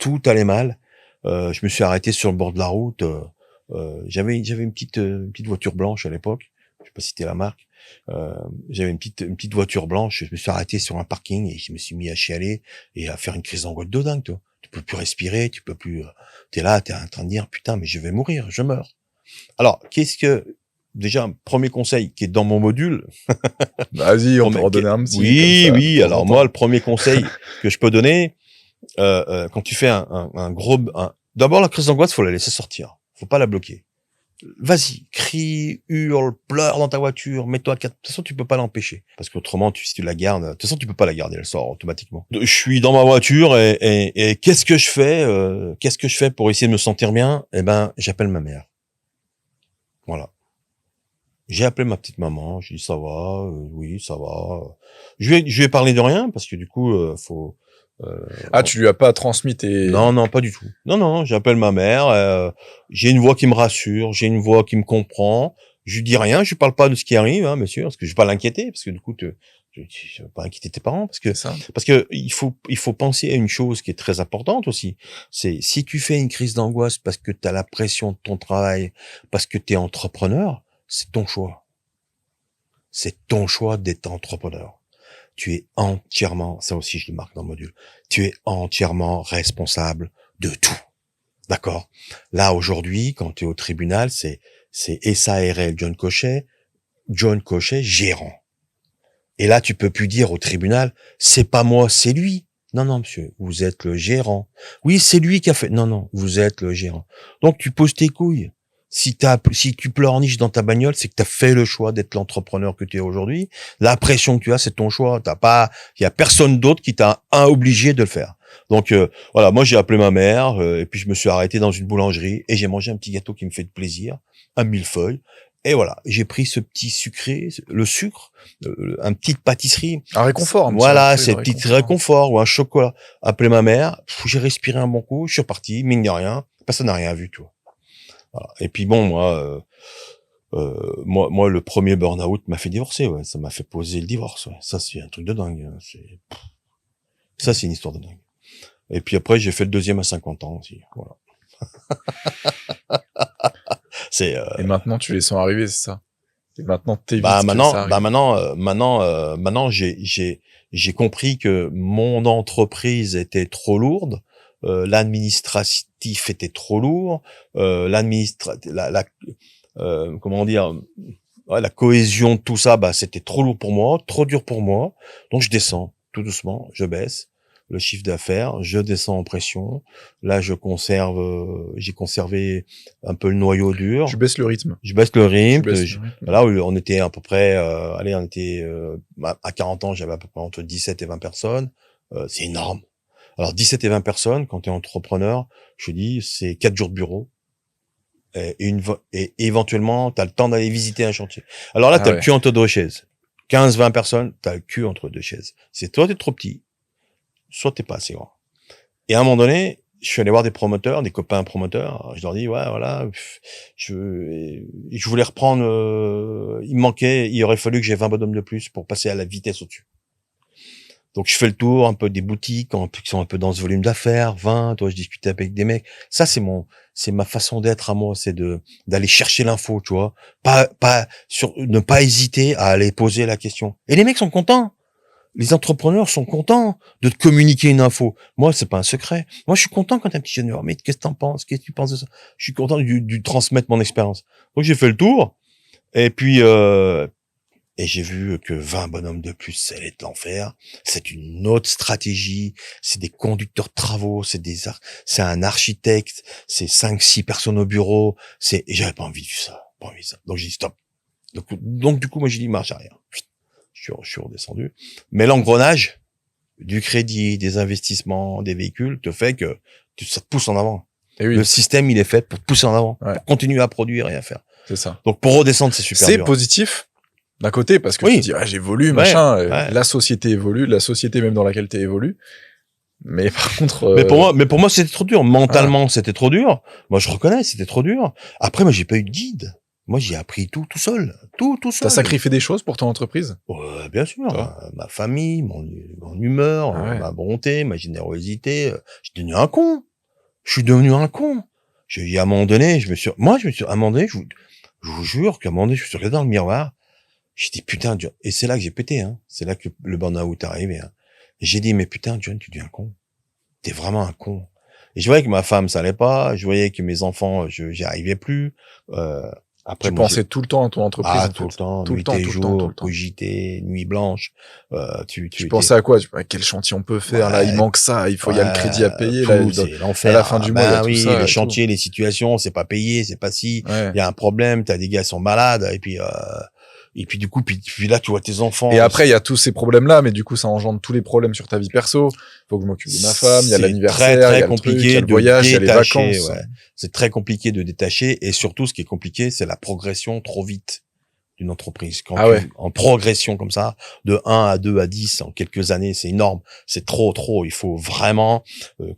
Je me suis arrêté sur le bord de la route. J'avais une petite voiture blanche à l'époque. Je sais pas si c'était la marque. J'avais une petite voiture blanche, je me suis arrêté sur un parking et je me suis mis à chialer et à faire une crise d'angoisse de dingue, toi. Tu peux plus respirer, tu peux plus, t'es en train de dire, putain, mais je vais mourir, je meurs. Alors, déjà, un premier conseil qui est dans mon module. Vas-y, on peut en donner un petit. Oui. Alors, moi, le premier conseil que je peux donner, quand tu fais d'abord, la crise d'angoisse, faut la laisser sortir. Faut pas la bloquer. Vas-y, crie, hurle, pleure dans ta voiture, mets-toi à quatre. De toute façon, tu peux pas l'empêcher. Parce qu'autrement, si tu la gardes, de toute façon, tu peux pas la garder, elle sort automatiquement. Je suis dans ma voiture et qu'est-ce que je fais pour essayer de me sentir bien? Eh ben, j'appelle ma mère. Voilà. J'ai appelé ma petite maman, j'ai dit ça va, oui, ça va. Je lui ai parlé de rien parce que du coup, tu lui as pas transmis tes... Non, pas du tout. Non, j'appelle ma mère, j'ai une voix qui me rassure, j'ai une voix qui me comprend, je lui dis rien, je lui parle pas de ce qui arrive, hein, monsieur, parce que je vais pas l'inquiéter, parce que du coup, je vais pas inquiéter tes parents, parce que il faut penser à une chose qui est très importante aussi. C'est, si tu fais une crise d'angoisse parce que tu as la pression de ton travail, parce que tu es entrepreneur, c'est ton choix. C'est ton choix d'être entrepreneur. Tu es entièrement, ça aussi je le marque dans le module, tu es entièrement responsable de tout. D'accord? Là, aujourd'hui, quand tu es au tribunal, c'est SARL John Cochet, gérant. Et là, tu peux plus dire au tribunal, c'est pas moi, c'est lui. Non, non, monsieur, vous êtes le gérant. Oui, c'est lui qui a fait. Non, non, vous êtes le gérant. Donc, tu poses tes couilles. Si tu pleurniches dans ta bagnole, c'est que tu as fait le choix d'être l'entrepreneur que tu es aujourd'hui. La pression que tu as, c'est ton choix. Il y a personne d'autre qui t'a obligé de le faire. Donc, voilà, moi, j'ai appelé ma mère, et puis je me suis arrêté dans une boulangerie et j'ai mangé un petit gâteau qui me fait plaisir, un millefeuille. Et voilà, j'ai pris ce petit sucré, le sucre, un petit pâtisserie. Un réconfort. Voilà, c'est un petit réconfort ou un chocolat. Appelé ma mère, j'ai respiré un bon coup, je suis reparti, mine de rien, personne n'a rien vu, tu vois. Voilà. Et puis bon, moi, le premier burn-out m'a fait divorcer, ouais. Ça m'a fait poser le divorce, ouais. Ça, c'est un truc de dingue. Hein. Ça, c'est une histoire de dingue. Et puis après, j'ai fait le deuxième à 50 ans aussi. Voilà. Et maintenant, tu les sens arriver, c'est ça. Et maintenant, t'évites maintenant, j'ai compris que mon entreprise était trop lourde, l'administratif était trop lourd, comment dire, ouais, la cohésion de tout ça, c'était trop lourd pour moi, trop dur pour moi. Donc je descends tout doucement, je baisse le chiffre d'affaires, je descends en pression. Là, j'ai conservé un peu le noyau dur. Je baisse le rythme. Je baisse le rythme. Là, on était à peu près, à 40 ans, j'avais à peu près entre 17 et 20 personnes. C'est énorme. Alors, 17 et 20 personnes, quand tu es entrepreneur, je dis, c'est 4 jours de bureau. Et éventuellement, tu as le temps d'aller visiter un chantier. Alors là, tu as le cul entre deux chaises. 15-20 personnes, tu as le cul entre deux chaises. C'est toi, tu es trop petit, soit t'es pas assez grand. Et à un moment donné, je suis allé voir des promoteurs, des copains promoteurs. Je leur dis, ouais, voilà, je voulais reprendre, il aurait fallu que j'ai 20 bonhommes de plus pour passer à la vitesse au-dessus. Donc, je fais le tour un peu des boutiques qui sont un peu dans ce volume d'affaires, 20, toi, je discutais avec des mecs. Ça, c'est ma façon d'être à moi, c'est d'aller chercher l'info, tu vois. Ne pas hésiter à aller poser la question. Et les mecs sont contents. Les entrepreneurs sont contents de te communiquer une info. Moi, c'est pas un secret. Moi, je suis content quand un petit jeune, mais qu'est-ce que t'en penses? Qu'est-ce que tu penses de ça? Je suis content du transmettre mon expérience. Donc, j'ai fait le tour. Et puis, et j'ai vu que 20 bonhommes de plus, ça allait être l'enfer. C'est une autre stratégie. C'est des conducteurs de travaux. C'est un architecte. C'est 5-6 personnes au bureau. J'avais pas envie de ça. Pas envie de ça. Donc, j'ai dit stop. Donc, du coup, moi, j'ai dit marche arrière. Je suis redescendu. Mais l'engrenage du crédit, des investissements, des véhicules te fait que ça te pousse en avant. Et oui. Le système, il est fait pour te pousser en avant, pour continuer à produire et à faire. C'est ça. Donc, pour redescendre, c'est super dur. C'est positif d'un côté parce que tu te dis, j'évolue, machin. La société évolue, la société même dans laquelle tu évolues. Mais par contre... Mais pour moi, c'était trop dur. Mentalement, c'était trop dur. Moi, je reconnais, c'était trop dur. Après, moi, j'ai pas eu de guide. Moi, j'ai appris tout seul. Tout seul. T'as sacrifié des choses pour ton entreprise? Bien sûr. Ma famille, mon humeur, ma bonté, ma générosité. Je suis devenu un con. À un moment donné, à un moment donné, je vous jure qu'à un moment donné, je me suis regardé dans le miroir. J'ai dit, putain, John. Et c'est là que j'ai pété, hein. C'est là que le burn-out est arrivé, hein. J'ai dit, mais putain, John, tu deviens con. T'es vraiment un con. Et je voyais que ma femme, ça allait pas. Je voyais que mes enfants, j'y arrivais plus. Après, tu pensais tout le temps à ton entreprise. Tout le temps, nuit et jour, cogiter, nuit blanche. Tu pensais à quoi? Quel chantier on peut faire? Là, il manque ça. Il y a le crédit à payer. C'est l'enfer. À la fin du mois, il y a tout ça, les chantiers, les situations, c'est pas payé, c'est pas si. Il y a un problème, t'as des gars qui sont malades, et puis du coup, puis là, tu vois tes enfants. Et après, il y a tous ces problèmes-là, mais du coup, ça engendre tous les problèmes sur ta vie perso. Faut que je m'occupe de ma femme, il y a l'anniversaire, il y a le truc, il y a le voyage, il y a les vacances. C'est très compliqué de détacher, et surtout, ce qui est compliqué, c'est la progression trop vite d'une entreprise. En progression comme ça, de 1 à 2 à 10 en quelques années, c'est énorme. C'est trop. Il faut vraiment,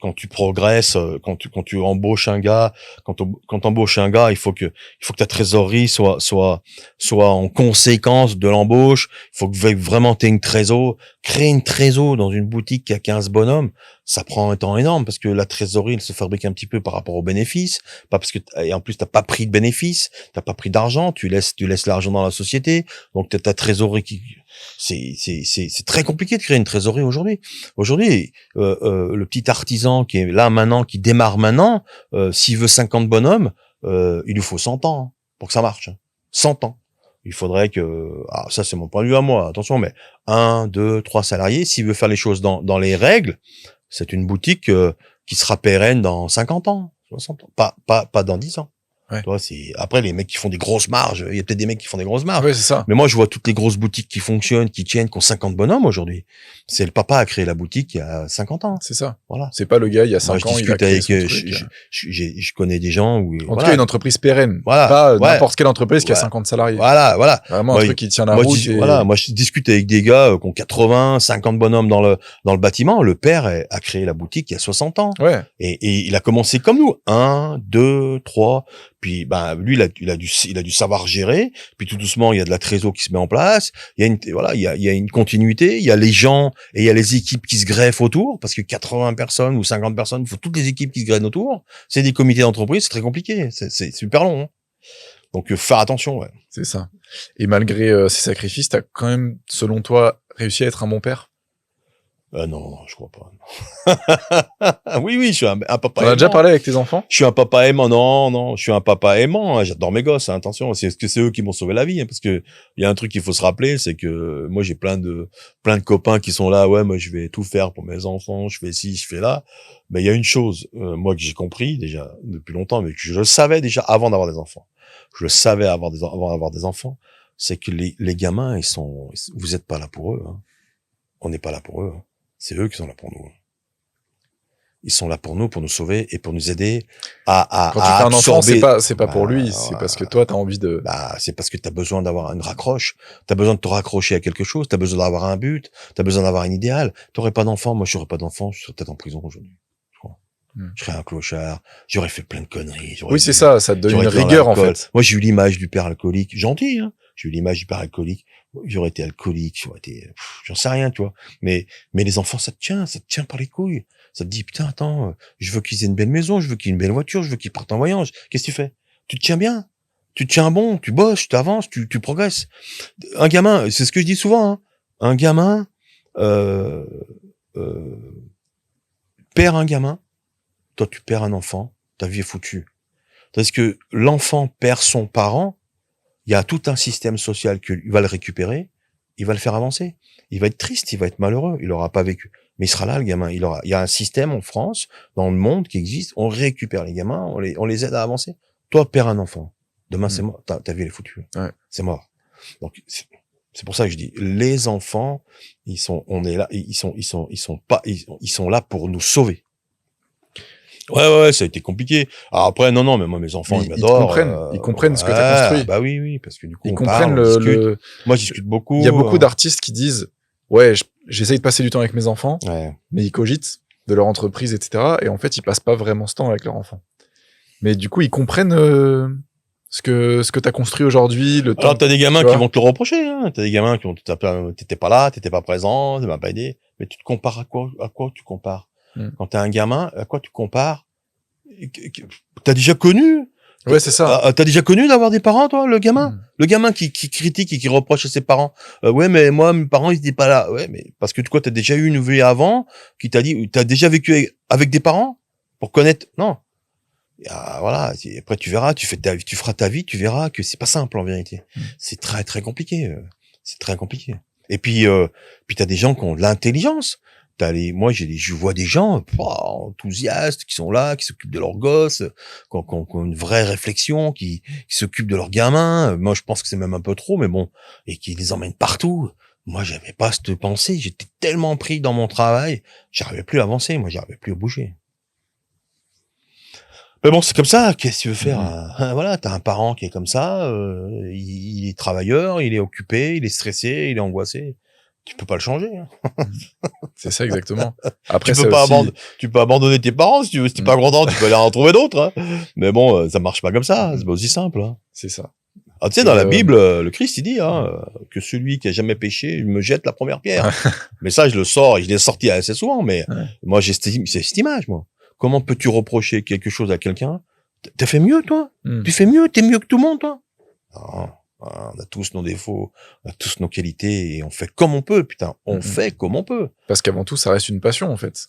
quand tu progresses, quand tu embauches un gars, quand t'embauches un gars, il faut que ta trésorerie soit en conséquence de l'embauche. Il faut que vraiment t'aies une trésor. Créer une trésor dans une boutique qui a 15 bonhommes, ça prend un temps énorme parce que la trésorerie, elle se fabrique un petit peu par rapport aux bénéfices, et en plus t'as pas pris de bénéfices, t'as pas pris d'argent, tu laisses l'argent dans la société, donc t'as ta trésorerie c'est très compliqué de créer une trésorerie aujourd'hui. Aujourd'hui, le petit artisan qui est là maintenant, qui démarre maintenant, s'il veut 50 bonhommes, il lui faut 100 ans pour que ça marche. 100 ans. il faudrait que, alors ça c'est mon point de vue à moi, attention, mais 1, 2, 3 salariés, s'il veut faire les choses dans les règles, c'est une boutique qui sera pérenne dans 50 ans, 60 ans, pas dans 10 ans. Ouais. Tu vois, après les mecs qui font des grosses marges, il y a peut-être des mecs qui font des grosses marges. Ouais, c'est ça. Mais moi je vois toutes les grosses boutiques qui fonctionnent, qui tiennent, qui ont 50 bonhommes aujourd'hui. C'est le papa a créé la boutique il y a 50 ans. C'est ça. Voilà. C'est pas le gars, il y a 5 Moi, ans, il a créé son truc. je connais des gens où, En tout cas, une entreprise pérenne. Voilà. Pas Ouais. n'importe quelle entreprise qui a Ouais. 50 salariés. Voilà. Vraiment Moi, un truc qui tient la Moi, route. moi, je discute avec des gars qui ont 80, 50 bonhommes dans le bâtiment. Le père a créé la boutique il y a 60 ans. Ouais. Et il a commencé comme nous. 1, 2, 3. Puis, lui, il a du savoir gérer. Puis tout doucement, il y a de la trésor qui se met en place. Il y a une continuité. Il y a les gens et il y a les équipes qui se greffent autour. Parce que 80 personnes ou 50 personnes, il faut toutes les équipes qui se greffent autour. C'est des comités d'entreprise, c'est très compliqué. C'est super long. Hein. Donc, faire attention, ouais. C'est ça. Et malgré ces sacrifices, t'as quand même, selon toi, réussi à être un bon père? Non, je crois pas. Oui, je suis un papa T'en aimant. as déjà parlé avec tes enfants? Je suis un papa aimant. Non, je suis un papa aimant. Hein. J'adore mes gosses. Hein. Attention, c'est eux qui m'ont sauvé la vie. Hein, parce que il y a un truc qu'il faut se rappeler, c'est que moi j'ai plein de copains qui sont là. Ouais, moi je vais tout faire pour mes enfants. Je fais ci, je fais là. Mais il y a une chose, moi que j'ai compris déjà depuis longtemps, mais que je le savais déjà avant d'avoir des enfants. Je le savais avant d'avoir des enfants, c'est que les gamins, vous êtes pas là pour eux. Hein. On n'est pas là pour eux. Hein. C'est eux qui sont là pour nous. Ils sont là pour nous sauver et pour nous aider à Quand tu fais un enfant, absorber. c'est pas pour lui, c'est parce que toi, t'as envie de... C'est parce que t'as besoin d'avoir une raccroche. T'as besoin de te raccrocher à quelque chose. T'as besoin d'avoir un but. T'as besoin d'avoir un idéal. T'aurais pas d'enfant. Moi, j'aurais pas d'enfant. Je serais peut-être en prison aujourd'hui. Je serais un clochard. J'aurais fait plein de conneries. Oui, c'est ça. Ça te donne une rigueur, en fait. Moi, j'ai eu l'image du père alcoolique. Gentil, hein. J'ai eu l'image du père alcoolique. J'aurais été alcoolique. J'en sais rien, tu vois. Mais les enfants, ça te tient par les couilles. Ça te dit, putain, attends, je veux qu'ils aient une belle maison, je veux qu'ils aient une belle voiture, je veux qu'ils partent en voyage. Qu'est-ce que tu fais? Tu te tiens bien. Tu te tiens bon, tu bosses, tu avances, tu progresses. Un gamin, c'est ce que je dis souvent, hein. Un gamin, perd un gamin. Toi, tu perds un enfant. Ta vie est foutue. Parce que l'enfant perd son parent. Il y a tout un système social qu'il va le récupérer. Il va le faire avancer. Il va être triste, il va être malheureux. Il aura pas vécu. Mais il sera là, le gamin. Il y a un système en France, dans le monde qui existe. On récupère les gamins, on les aide à avancer. Toi, perds un enfant. Demain, c'est mort. Ta vie, elle est foutue. Ouais. C'est mort. Donc, c'est pour ça que je dis, les enfants, on est là, ils sont là pour nous sauver. Ouais, ça a été compliqué. Alors après, non, mais moi, mes enfants, ils m'adorent. Ils comprennent ce que t'as construit. Bah oui, parce que du coup, ils comprennent le... Moi, je discute beaucoup. Il y a beaucoup d'artistes qui disent, ouais, j'essaye de passer du temps avec mes enfants, mais ils cogitent de leur entreprise, etc. Et en fait, ils passent pas vraiment ce temps avec leurs enfants. Mais du coup, ils comprennent ce que t'as construit aujourd'hui, le temps. Alors, t'as des gamins qui vont te le reprocher, hein. T'as des gamins qui vont t'étais pas là, t'étais pas présent, tu m'as pas aidé. Mais tu te compares à quoi tu compares? Quand t'es un gamin, à quoi tu compares? T'as déjà connu? Ouais, c'est ça. T'as déjà connu d'avoir des parents, toi, le gamin? Le gamin qui critique et qui reproche à ses parents. Ouais, mais moi, mes parents, ils étaient pas là. Ouais, mais parce que t'as déjà eu une vie avant qui t'a dit, t'as déjà vécu avec des parents? Pour connaître, non. Voilà. Après, tu verras, tu feras ta vie, tu verras que c'est pas simple, en vérité. C'est très, très compliqué. C'est très compliqué. Et puis t'as des gens qui ont de l'intelligence. Moi, je vois des gens enthousiastes qui sont là, qui s'occupent de leurs gosses, qui ont une vraie réflexion, qui s'occupent de leurs gamins. Moi, je pense que c'est même un peu trop, mais bon, et qui les emmènent partout. Moi, j'avais pas cette pensée. J'étais tellement pris dans mon travail, j'arrivais plus à avancer. Moi, j'arrivais plus à bouger. Mais bon, c'est comme ça. Qu'est-ce que tu veux faire? Voilà, t'as un parent qui est comme ça. Il est travailleur, il est occupé, il est stressé, il est angoissé. Tu peux pas le changer. Hein. C'est ça exactement. Après, tu peux abandonner tes parents si tu veux. Si t'es pas content, tu peux aller en trouver d'autres. Hein. Mais bon, ça marche pas comme ça. C'est pas aussi simple. Hein. C'est ça. Ah, tu sais, dans la Bible, le Christ, il dit que celui qui a jamais péché, il me jette la première pierre. Mais ça, je le sors et je l'ai sorti assez souvent. Mais moi, c'est cette image, moi. Comment peux-tu reprocher quelque chose à quelqu'un? T'as fait mieux, toi? Tu fais mieux? T'es mieux que tout le monde, toi? Non. On a tous nos défauts, on a tous nos qualités et on fait comme on peut, putain. On fait comme on peut. Parce qu'avant tout, ça reste une passion, en fait.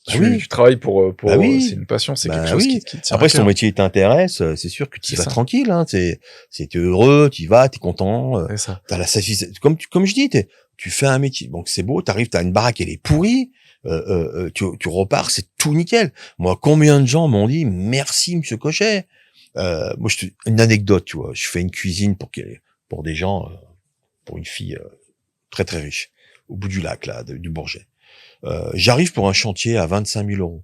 Tu travailles pour Bah oui. c'est une passion, c'est Bah quelque chose oui. qui te tient Après, à si ton cœur. métier t'intéresse, c'est sûr que tu C'est vas ça. tranquille, hein. T'es heureux, tu y vas, t'es content, C'est ça. t'as la satisfaction. Comme je dis, tu fais un métier. Donc, c'est beau, t'arrives, t'as une baraque, elle est pourrie, tu repars, c'est tout nickel. Moi, combien de gens m'ont dit, merci, monsieur Cochet. Moi, une anecdote, tu vois. Je fais une cuisine pour des gens, pour une fille, très, très riche. Au bout du lac, là, du Bourget. J'arrive pour un chantier à 25 000 euros.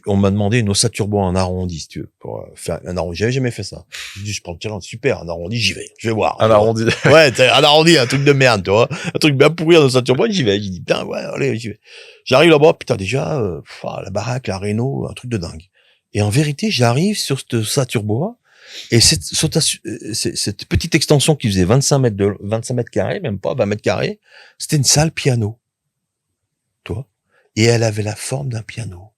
On m'a demandé une ossature bois en arrondi, si tu veux, pour faire un arrondi. J'avais jamais fait ça. Je dis, je prends le challenge, super, un arrondi, j'y vais. Je vais voir. Un arrondi. Ouais, un arrondi, un truc de merde, tu vois. Un truc bien pourri en ossature bois, j'y vais. J'ai dit, putain, ouais, allez, j'y vais. J'arrive là-bas, putain, déjà, la baraque, la réno, un truc de dingue. Et en vérité, j'arrive sur cette ossature bois, et cette petite extension qui faisait 25 mètres carrés, même pas 20 mètres carrés, c'était une salle piano. Toi. Et elle avait la forme d'un piano.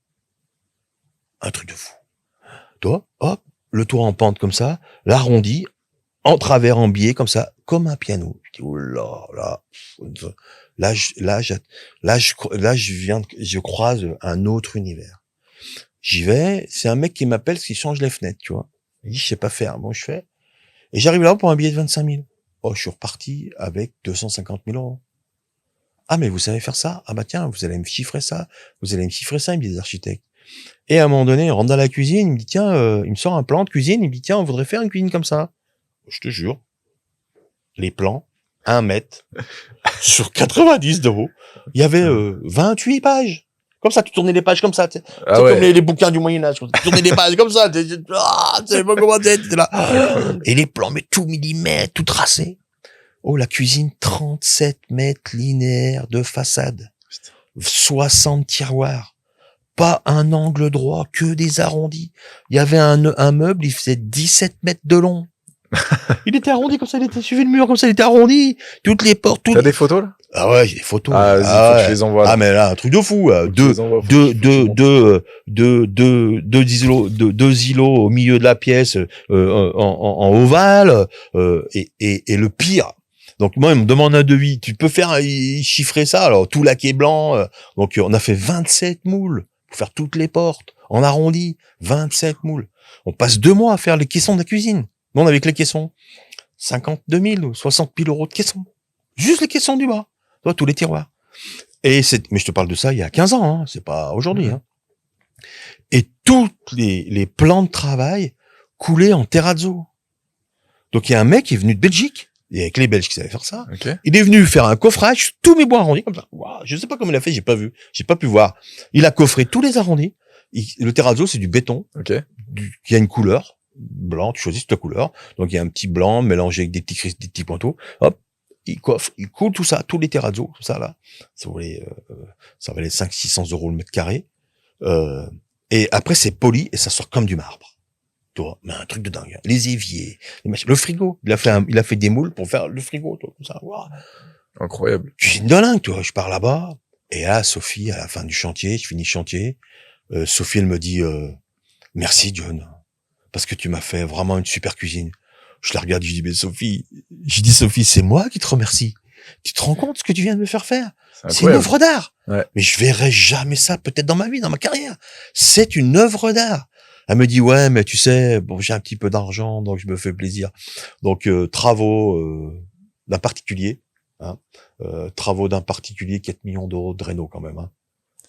Un truc de fou. Toi, hop, le toit en pente comme ça, l'arrondi, en travers, en biais, comme ça, comme un piano. Je dis, oh là, je croise un autre univers. J'y vais, c'est un mec qui m'appelle, qui change les fenêtres, tu vois. Il dit, je sais pas faire. Bon, je fais. Et j'arrive là pour un billet de 25 000. Oh, je suis reparti avec 250 000 euros. Ah, mais vous savez faire ça? Ah bah tiens, vous allez me chiffrer ça. Vous allez me chiffrer ça, il me dit les architectes. Et à un moment donné, il rentre dans la cuisine, il me dit, tiens, il me sort un plan de cuisine, il me dit, tiens, on voudrait faire une cuisine comme ça. Je te jure, les plans, 1 mètre, sur 90 de haut, il y avait 28 pages. Comme ça, tu tournais les pages comme ça. C'est comme les bouquins du Moyen-Âge. Tu tournais les pages comme ça. Tu savais pas comment t'étais là. Et les plans, mais tout millimètre, tout tracé. Oh, la cuisine, 37 mètres linéaires de façade. 60 tiroirs. Pas un angle droit, que des arrondis. Il y avait un meuble, il faisait 17 mètres de long. Il était arrondi comme ça, il était suivi le mur comme ça, il était arrondi. Toutes les portes, T'as des photos, là? Ah ouais, j'ai des photos. Ah, vas-y, faut que tu les envoies. Là. Ah, mais là, un truc de fou. Deux îlots au milieu de la pièce, en ovale, et le pire. Donc, moi, il me demande un devis. Tu peux faire, chiffrer ça. Alors, tout laqué blanc. Donc, on a fait 27 moules pour faire toutes les portes. En arrondi. 27 moules. On passe 2 mois à faire les caissons de la cuisine. Non, avec les caissons. 52 000 ou 60 000 euros de caissons. Juste les caissons du bas. Toi, tous les tiroirs. Mais je te parle de ça il y a 15 ans, hein. C'est pas aujourd'hui, hein. Et tous les plans de travail coulaient en terrazzo. Donc, il y a un mec qui est venu de Belgique. Et avec les Belges qui savaient faire ça. Okay. Il est venu faire un coffrage, tous mes bois arrondis, comme ça. Wow, je sais pas comment il a fait, j'ai pas vu. J'ai pas pu voir. Il a coffré tous les arrondis. Le terrazzo, c'est du béton. Okay. Qui a une couleur. Blanc, tu choisis ta couleur. Donc, il y a un petit blanc mélangé avec des petits pointeaux. Hop. Il coffre, il coule tout ça, tous les terrazzo, tout ça, là. Ça valait 500-600 euros le mètre carré. Et après, c'est poli et ça sort comme du marbre. Toi, mais un truc de dingue. Les éviers, les machines, le frigo. Il a fait des moules pour faire le frigo, toi, comme ça. Wow. Incroyable. Cuisine de dingue, toi. Je pars là-bas. Et là, Sophie, à la fin du chantier, je finis le chantier. Sophie, elle me dit, merci, John. Parce que tu m'as fait vraiment une super cuisine. Je la regarde, je dis, mais Sophie, c'est moi qui te remercie. Tu te rends compte ce que tu viens de me faire faire? C'est une œuvre d'art. Ouais. Mais je verrai jamais ça, peut-être dans ma vie, dans ma carrière. C'est une œuvre d'art. Elle me dit, ouais, mais tu sais, bon, j'ai un petit peu d'argent, donc je me fais plaisir. Donc, travaux d'un particulier, hein, 4 millions d'euros de réno quand même, hein.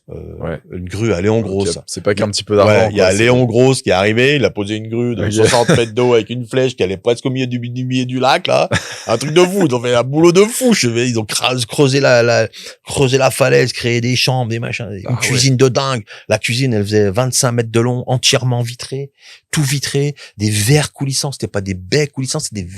Ouais. Une grue à Léon Grosse. C'est pas qu'un petit peu d'argent. Ouais, il y a Léon Grosse qui est arrivé, il a posé une grue de 60 mètres d'eau avec une flèche qui allait presque au milieu du lac, là. Un truc de fou. Ils ont fait un boulot de fou, ils ont creusé la falaise, créé des chambres, des machins, une cuisine de dingue. La cuisine, elle faisait 25 mètres de long, entièrement vitrée, tout vitré, des verres coulissants. C'était pas des baies coulissants, c'était des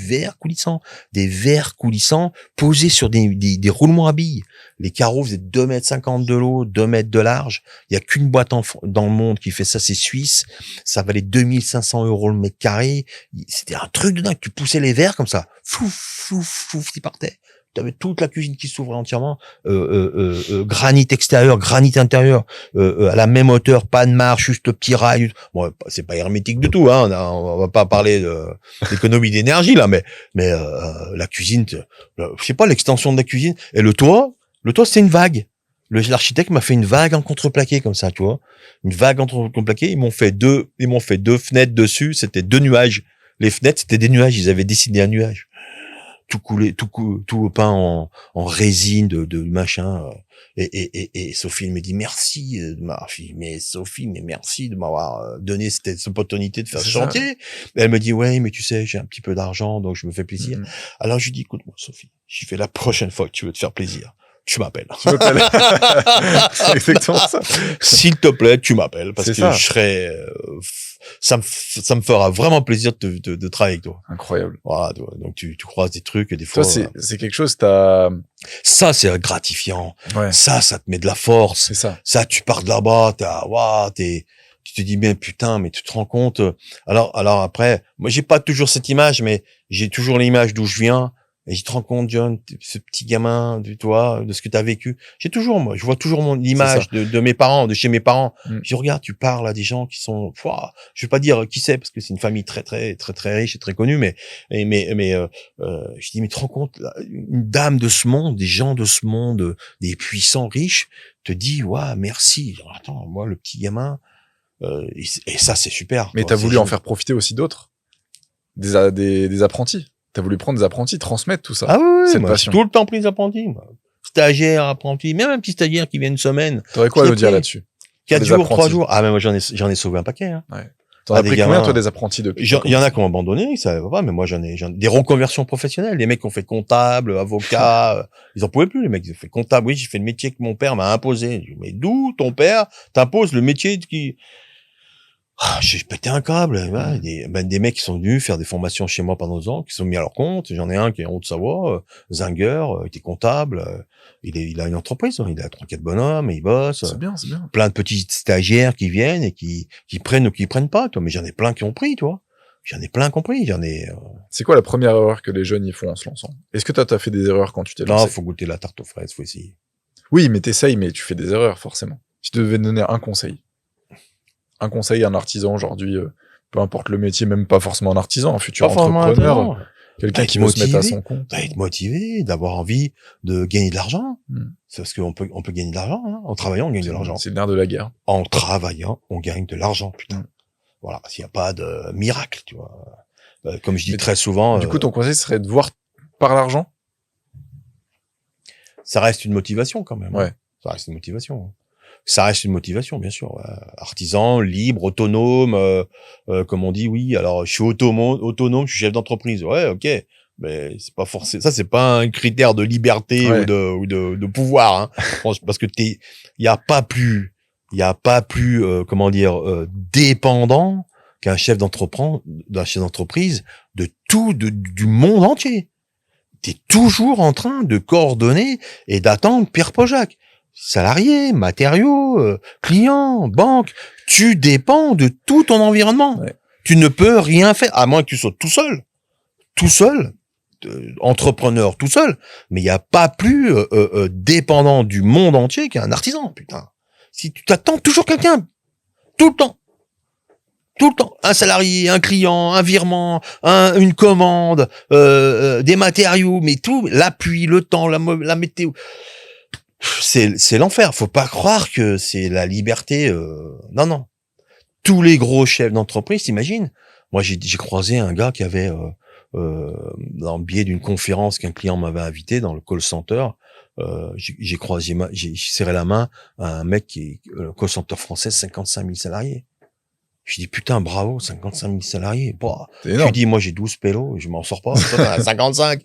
verres coulissants posés sur des roulements à billes. Les carreaux faisaient 2,50 m de haut, 2 mètres de large. Il y a qu'une boîte dans le monde qui fait ça, c'est suisse. Ça valait 2500 euros le mètre carré. C'était un truc de dingue. Tu poussais les verres comme ça. Flouf, ils partaient. Tu avais toute la cuisine qui s'ouvrait entièrement. Granit extérieur, granit intérieur. À la même hauteur, pas de marche, juste petit rail. Bon, c'est pas hermétique du tout, hein. On va pas parler d'économie d'énergie, là, mais la cuisine, je sais pas, l'extension de la cuisine. Et le toit, c'est une vague. L'architecte m'a fait une vague en contreplaqué comme ça, tu vois. Une vague en contreplaqué. Ils m'ont fait deux fenêtres dessus. C'était 2 nuages. Les fenêtres, c'était des nuages. Ils avaient dessiné un nuage. Tout coulé, tout peint en résine de machin. Et Sophie me dit merci de m'avoir fait. Mais Sophie, mais merci de m'avoir donné cette opportunité de faire ce chantier. Elle me dit ouais, mais tu sais, j'ai un petit peu d'argent, donc je me fais plaisir. Alors je lui dis écoute-moi Sophie, j'y fais la prochaine fois que tu veux te faire plaisir. Tu m'appelles. C'est exactement ça. S'il te plaît, tu m'appelles parce que ça. je serai. Ça me fera vraiment plaisir de travailler avec toi. Incroyable. Voilà, donc tu croises des trucs et des fois. Toi, c'est quelque chose. T'as. Ça, c'est gratifiant. Ouais. Ça te met de la force. C'est ça. Ça, tu pars de là-bas, tu te dis bien putain, mais tu te rends compte. Alors après, moi j'ai pas toujours cette image, mais j'ai toujours l'image d'où je viens. Et je te rends compte, John, ce petit gamin, toi, de ce que tu as vécu. Je vois toujours l'image de mes parents, de chez mes parents. Je regarde, tu parles à des gens qui sont, je vais pas dire qui c'est, parce que c'est une famille très, très, très, très riche et très connue, mais, je dis, mais tu te rends compte, une dame de ce monde, des gens de ce monde, des puissants riches, te dit, ouais, merci. Alors, attends, moi, le petit gamin, et ça, c'est super. Mais t'as voulu en faire profiter aussi d'autres? Des apprentis? T'as voulu prendre des apprentis, transmettre tout ça. Ah oui, cette moi, passion. j'ai tout le temps pris des apprentis. Moi. Stagiaire, apprenti, même un petit stagiaire qui vient une semaine. T'aurais quoi à nous dire là-dessus? 4 jours, 3 jours. Ah, mais moi, j'en ai sauvé un paquet. Hein. Ouais. T'en as pris combien, toi, des apprentis depuis? Il y en a qui ont abandonné, ça va pas, mais moi, j'en ai des reconversions professionnelles. Les mecs qui ont fait comptable, avocat, ils en pouvaient plus, les mecs. Ils ont fait comptable. Oui, j'ai fait le métier que mon père m'a imposé. Je dis, mais d'où ton père t'impose le métier qui... j'ai pété un câble. Ouais, des mecs qui sont venus faire des formations chez moi pendant 2 ans, qui sont mis à leur compte. J'en ai un qui est en Haute-Savoie, Zinger, il était comptable. Il a une entreprise, il a 3-4 bonhommes, il bosse. C'est bien, c'est bien. Plein de petits stagiaires qui viennent et qui prennent ou qui prennent pas, toi. Mais j'en ai plein qui ont pris, toi. J'en ai plein compris. C'est quoi la première erreur que les jeunes y font en se lançant? Est-ce que t'as fait des erreurs quand tu t'es lancé? Non, faut goûter la tarte aux fraises, faut essayer. Oui, mais t'essayes, mais tu fais des erreurs, forcément. Si tu devais donner un conseil à un artisan aujourd'hui, peu importe le métier, même pas forcément un artisan, un futur entrepreneur, quelqu'un qui veut se mettre à son compte. Être motivé, d'avoir envie de gagner de l'argent. C'est parce qu'on peut gagner de l'argent, hein. En travaillant, on gagne de l'argent. C'est le nerf de la guerre. En travaillant, on gagne de l'argent, putain. Voilà, s'il n'y a pas de miracle, tu vois. Comme je dis très souvent. Du coup, ton conseil serait de voir par l'argent? Ça reste une motivation quand même. Ouais. Hein. Ça reste une motivation. Ça reste une motivation, bien sûr. Artisan, libre, autonome, comme on dit, oui. Alors, je suis autonome, je suis chef d'entreprise. Ouais, ok. Mais c'est pas forcément, ça, c'est pas un critère de liberté ou de pouvoir, hein. Parce que il y a pas plus, comment dire, dépendant qu'un chef d'entreprise de tout, du monde entier. T'es toujours en train de coordonner et d'attendre Pierre Pojac. Salariés, matériaux, clients, banque, tu dépends de tout ton environnement. Ouais. Tu ne peux rien faire, à moins que tu sois tout seul, entrepreneur tout seul, mais il n'y a pas plus dépendant du monde entier qu'un artisan, putain. Si tu t'attends toujours quelqu'un, tout le temps, un salarié, un client, un virement, une commande, des matériaux, mais tout, l'appui, le temps, la météo... C'est l'enfer. Faut pas croire que c'est la liberté. Non. Tous les gros chefs d'entreprise, t'imagines? Moi, j'ai croisé un gars qui avait, dans le biais d'une conférence qu'un client m'avait invité dans le call center, j'ai serré la main à un mec qui est le call center français, 55 000 salariés. Je dis putain, bravo, 55 000 salariés. Bah, je dis moi j'ai 12 pélos, je m'en sors pas. Toi t'en as 55.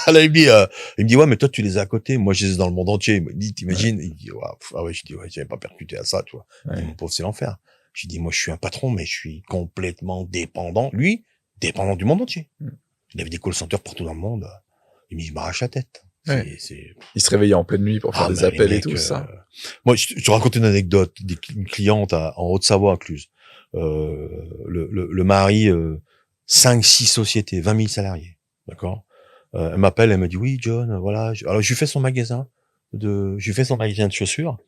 Là il me dit ouais mais toi tu les as à côté. Moi je les ai dans le monde entier. Il me dit t'imagines? Il dit ouais, je dis ouais j'avais pas percuté à ça, tu vois. Ouais. Mon pauvre c'est l'enfer. Je dis moi je suis un patron mais je suis complètement dépendant. Lui dépendant du monde entier. Il avait des call centers partout dans le monde. Il me dit je m'arrache la tête. Ouais. Il se réveillait en pleine nuit pour faire des appels et tout ça. Moi je te raconte une anecdote d'une cliente en Haute-Savoie à Cluse. Le mari, 5-6 sociétés, 20 000 salariés, d'accord. Elle m'appelle, elle me dit oui John, voilà. Alors je lui fais son magasin de chaussures